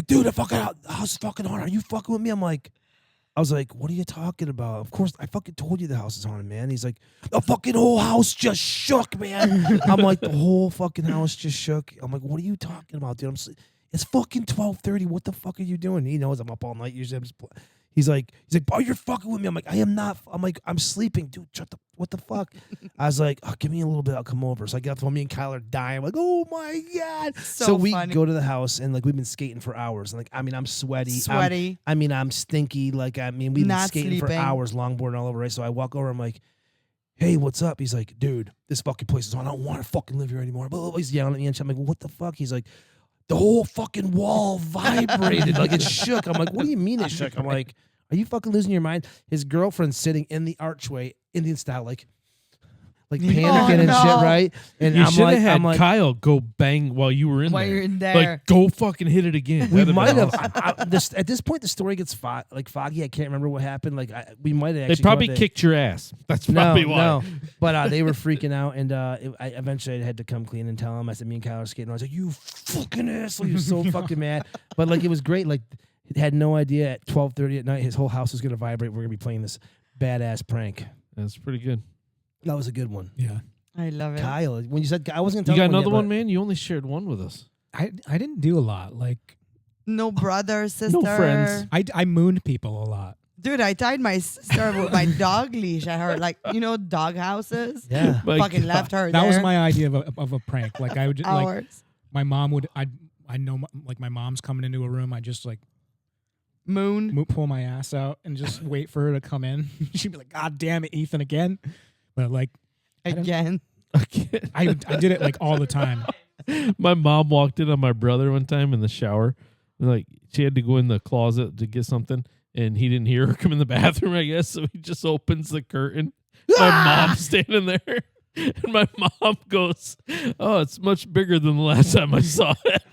dude, the house is fucking haunted. Are you fucking with me? I was like, what are you talking about? Of course, I fucking told you the house is haunted, man. He's like, the fucking whole house just shook, man. I'm like, the whole fucking house just shook. I'm like, what are you talking about, dude? It's fucking 12:30. What the fuck are you doing? He knows I'm up all night. Usually I'm just He's like, oh, you're fucking with me. I'm like, I am not. I'm like, I'm sleeping, dude. What the fuck? I was like, oh, give me a little bit. I'll come over. So I get up to me and Kyle are dying. I'm like, oh my God. So we funny. go to the house and like we've been skating for hours. And like, I mean, I'm sweaty. I'm stinky. Like, I mean, we've been Not skating for sleeping. hours, longboarding all over, right? So I walk over. I'm like, hey, what's up? He's like, dude, this fucking place is on. I don't want to fucking live here anymore. Blah, blah, blah. He's yelling at me and shit. I'm like, what the fuck? He's like, the whole fucking wall vibrated. Like it shook. I'm like, what do you mean it shook? I'm like, are you fucking losing your mind? His girlfriend's sitting in the archway, Indian style, like panicking and shit, right? And You I'm should like, have had I'm like, Kyle go bang while you were in While there. you're in there. Like, go fucking hit it again. we That'd been might have. awesome. At this point, the story gets foggy. I can't remember what happened. Like we might have. They Actually probably gone to- kicked your ass. That's probably why. No, but they were freaking out, and I eventually had to come clean and tell him. I said, me and Kyle are skating. I was like, you fucking asshole! He was so fucking mad. But like, it was great. Like, he had no idea at 12:30 at night his whole house was gonna vibrate. We're gonna be playing this badass prank. That's pretty good. That was a good one. Yeah. I love it. Kyle, when you said I wasn't You gonna got tell another yet, one, man? You only shared one with us. I didn't do a lot. Like No brother, sister. friends. I mooned people a lot. Dude, I tied my sister with my dog leash at her. Like, dog houses. Yeah. My Fucking God. left her That there. was my idea of a prank. Like I would just, like Hours. my mom would I know like my mom's coming into a room. I just like Moon. pull my ass out and just wait for her to come in. She'd be like, God damn it, Ethan again. But like Again. I did it like all the time. My mom walked in on my brother one time in the shower. Like, she had to go in the closet to get something, and he didn't hear her come in the bathroom, I guess. So he just opens the curtain. My mom's standing there. And my mom goes, oh, it's much bigger than the last time I saw it.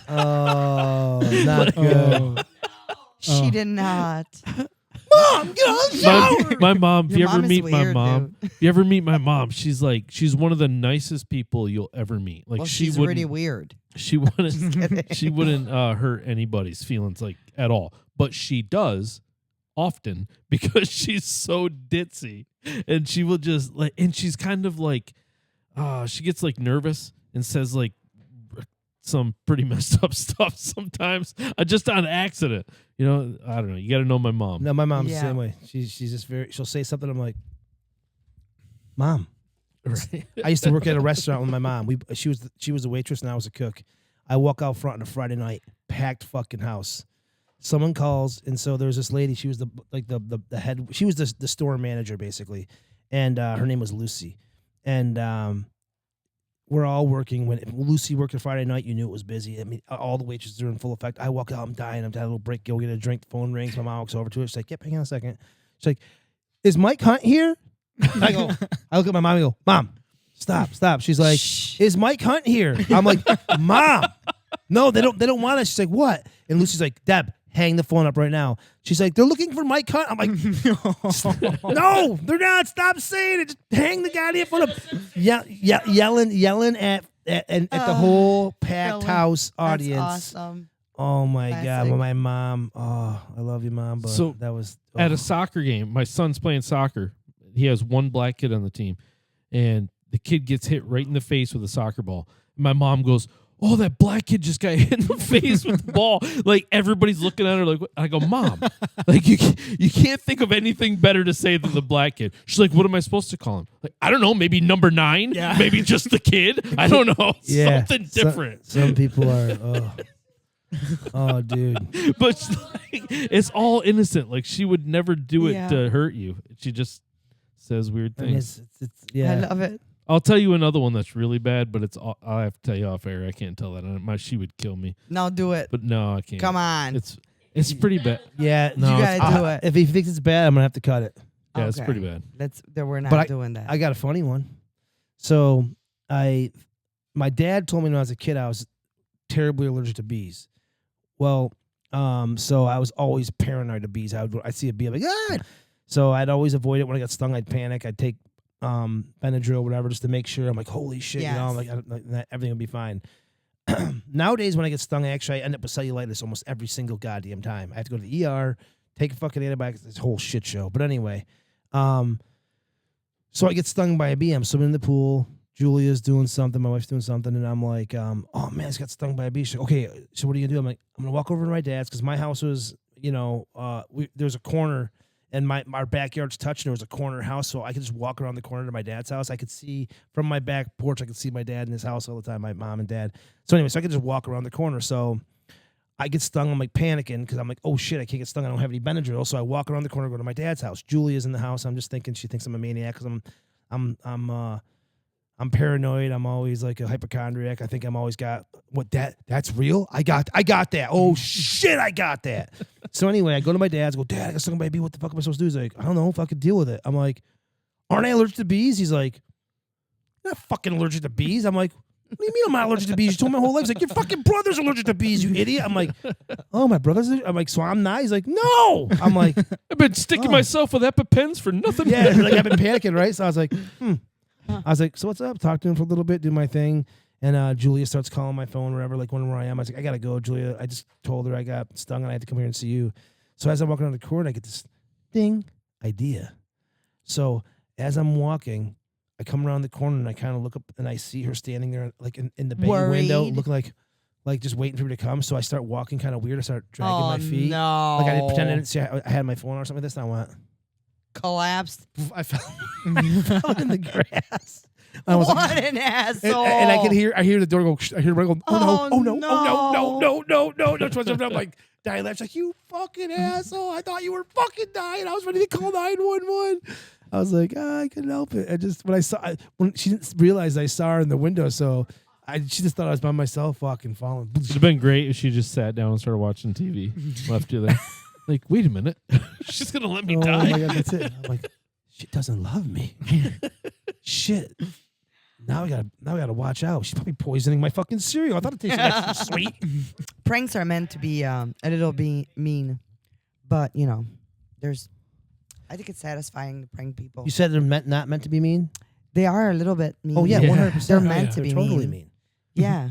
Oh, not good. Oh, She did not. Mom, get out of the shower. My mom, if Your you ever mom is meet my weird, mom, dude. if you ever meet my mom, she's one of the nicest people you'll ever meet. Like, Well, she she's wouldn't, really weird. she wouldn't, she wouldn't hurt anybody's feelings like at all. But she does often because she's so ditzy, and she will just like, and she's kind of like, she gets like nervous and says like some pretty messed up stuff sometimes, just on accident. I don't know. You got to know my mom. No, my mom's Yeah. the same way. She's just she'll say something. I'm like, Mom. Right. I used to work at a restaurant with my mom. She was a waitress and I was a cook. I walk out front on a Friday night, packed fucking house. Someone calls, and so there's this lady. She was the head. She was the store manager basically, and her name was Lucy. And we're all working. When Lucy worked a Friday night, you knew it was busy. I mean, all the waitresses are in full effect. I walk out, I'm dying. I'm having a little break. Go get a drink. The phone rings. My mom walks over to it. She's like, "Yep, hang on a second." She's like, "Is Mike Hunt here?" I look at my mom and go, "Mom, stop." She's like, "Is Mike Hunt here?" I'm like, "Mom, no, they don't want us." She's like, "What?" And Lucy's like, "Deb, hang the phone up right now." She's like, "They're looking for Mike Hunt." I'm like, "No, they're not. Stop saying it. Just hang the goddamn phone up." Yelling at the whole packed Yelling. house That's audience. awesome. Oh my god, Classic. well, my mom. Oh, I love you, Mom. But So, that was At a soccer game, my son's playing soccer. He has one black kid on the team, and the kid gets hit right in the face with a soccer ball. My mom goes, "Oh, that black kid just got hit in the face with the ball." Like, everybody's looking at her like, what? I go, "Mom, like you can't think of anything better to say than the black kid." She's like, "What am I supposed to call him?" Like, I don't know, maybe number 9, Yeah. maybe just the kid. I don't know, yeah, something different. Some people are. Oh, dude. But it's all innocent. Like, she would never do it Yeah. to hurt you. She just says weird I mean, things. it's yeah. I love it. I'll tell you another one that's really bad, but I'll have to tell you off air. I can't tell that. She would kill me. Now do it. But no, I can't. Come on. It's pretty bad. Yeah, No, you it's- gotta do it. If he thinks it's bad, I'm gonna have to cut it. Yeah, it's Okay. pretty bad. We're not But doing that. I got a funny one. So my dad told me when I was a kid I was terribly allergic to bees. Well, so I was always paranoid of bees. I'd see a bee, I'm like, ah! So I'd always avoid it. When I got stung, I'd panic. I'd take Benadryl, whatever, just to make sure. I'm like, holy shit, I'm like, everything will be fine. Nowadays, when I get stung, I end up with cellulitis almost every single goddamn time. I have to go to the ER, take a fucking antibiotics, this whole shit show. But anyway, so I get stung by a bee. I'm swimming in the pool. Julia's doing something. My wife's doing something. And I'm like, oh, man, I just got stung by a bee. She's like, okay, so what are you going to do? I'm like, I'm going to walk over to my dad's because my house was, there's a corner and our backyard's touched. There was a corner house, so I could just walk around the corner to my dad's house. I could see from my back porch, I could see my dad in his house all the time, my mom and dad. So anyway, so I could just walk around the corner. So I get stung. I'm like panicking because I'm like, oh shit, I can't get stung. I don't have any Benadryl. So I walk around the corner, go to my dad's house. Julia's in the house. I'm just thinking she thinks I'm a maniac because I'm paranoid. I'm always like a hypochondriac. I think I'm always got that's real. I got that. Oh shit, I got that. So anyway, I go to my dad's. Go, Dad, I got something by bee. What the fuck am I supposed to do? He's like, I don't know. Fucking deal with it. I'm like, aren't I allergic to bees? He's like, I'm not fucking allergic to bees. I'm like, what do you mean I'm not allergic to bees? You told me my whole life. He's like, your fucking brother's allergic to bees, you idiot. I'm like, oh, my brother's. I'm like, so I'm not. He's like, no. I'm like, I've been sticking myself with EpiPens for nothing. yeah. Like I've been panicking, right? So I was like, I was like, so what's up? Talk to him for a little bit, do my thing. And Julia starts calling my phone, wherever, like wondering where I am. I was like, I gotta go, Julia. I just told her I got stung and I had to come here and see you. So as I'm walking around the corner, I get this ding idea. So as I'm walking, I come around the corner and I kind of look up and I see her standing there, like in the bay window, looking like just waiting for me to come. So I start walking kind of weird. I start dragging my feet. No. Like I didn't pretend I didn't see I had my phone or something. That's not what. Collapsed. I fell in the grass. I was What an asshole. and I hear the door go. I hear the door go. Oh no! no. I'm like dying laughing. Like, you fucking asshole! I thought you were fucking dying. I was ready to call 911. I was like, I couldn't help it. I just when she didn't realize I saw her in the window, so she just thought I was by myself, fucking falling. It'd have been great if she just sat down and started watching TV. Left you there. Like, wait a minute. She's going to let me die. My God, that's it. I'm like, she doesn't love me. Shit. Now we gotta watch out. She's probably poisoning my fucking cereal. I thought it tasted extra sweet. Pranks are meant to be a little mean, but I think it's satisfying to prank people. You said they're not meant to be mean? They are a little bit mean. Oh yeah, 100%. They're meant to be totally mean. Yeah.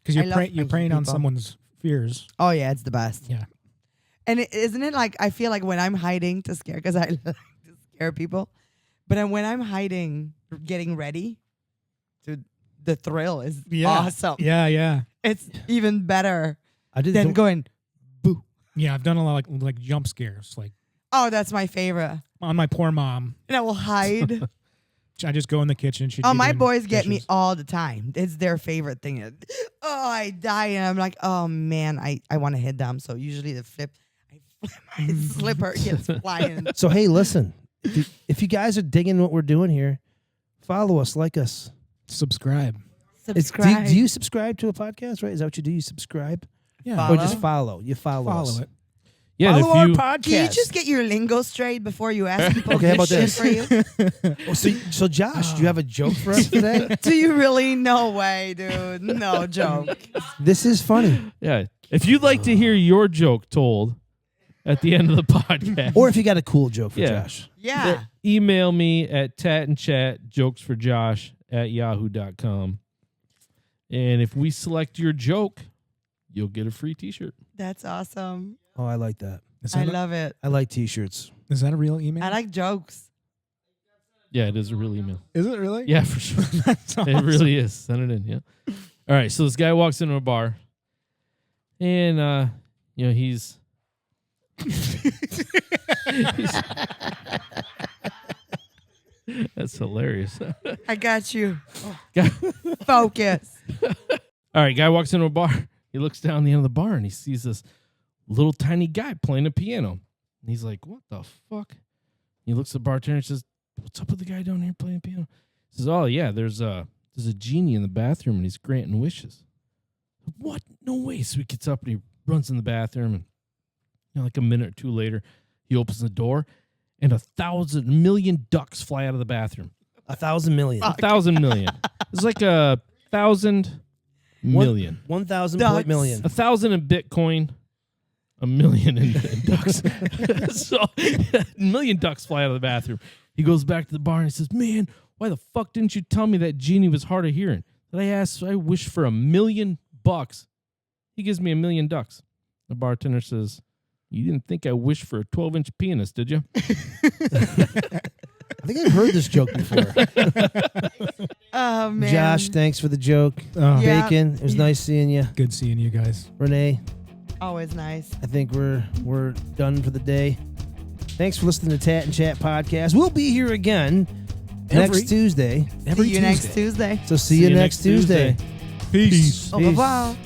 Because I you're love preying on people. someone's fears. Oh yeah, it's the best. Yeah. And isn't it like, I feel like when I'm hiding to scare, because I like to scare people, but when I'm hiding, getting ready, the thrill is awesome. Yeah. It's even better I did than going, boo. Yeah, I've done a lot of like jump scares, like Oh, that's my favorite. on my poor mom. And I will hide. I just go in the kitchen. She'd Oh, be my doing boys get me dishes. all the time. It's their favorite thing. Oh, I die. And I'm like, oh, man, I want to hit them. So usually I flip my slipper gets flying. So hey, listen. If you guys are digging what we're doing here, follow us, like us. Subscribe. Subscribe. Do you subscribe to a podcast, right? Is that what you do? You subscribe? Yeah. Or just follow? You follow us. Follow it. Yeah, and Follow our if you podcast. Can you just get your lingo straight before you ask people Okay, how about this shit this? for you? Oh, so Josh, do you have a joke for us today? Do you really? No way, dude. No joke. This is funny. yeah, if you'd like to hear your joke told at the end of the podcast, Or if you got a cool joke for Yeah. Josh. Yeah. email me at tatandchatjokesforjosh@yahoo.com. And if we select your joke, you'll get a free t-shirt. That's awesome. Oh, I like that. I love it. I like T-shirts. Is that a real email? I like jokes. Yeah, it is a real email. Is it really? Yeah, for sure. That's awesome. It really is. Send it in, yeah. All right, so this guy walks into a bar, and he's that's hilarious. I got you. Guy- Focus. All right, guy walks into a bar. He looks down the end of the bar and he sees this little tiny guy playing a piano. And he's like, what the fuck? He looks at the bartender and says, what's up with the guy down here playing piano? He says, oh, yeah, there's a genie in the bathroom and he's granting wishes. What? No way. So he gets up and he runs in the bathroom. And like a minute or two later, he opens the door and 1,000,000,000 ducks fly out of the bathroom. 1,000 million. 1,000 million. It's like 1,000 million. 1,000 Ducks. million. 1,000 in Bitcoin, 1,000,000 in ducks. So 1,000,000 ducks fly out of the bathroom. He goes back to the bar and he says, man, why the fuck didn't you tell me that genie was hard of hearing? That I wish for $1,000,000. He gives me 1,000,000 ducks. The bartender says, you didn't think I wished for a 12-inch penis, did you? I think I've heard this joke before. Oh, man. Josh, thanks for the joke. Oh, Yeah. Bacon, it was nice seeing you. good seeing you guys. Renee, Always nice. I think we're done for the day. Thanks for listening to Tat and Chat Podcast. We'll be here again next Tuesday. See you next Tuesday. So see you next Tuesday. Peace. Au revoir.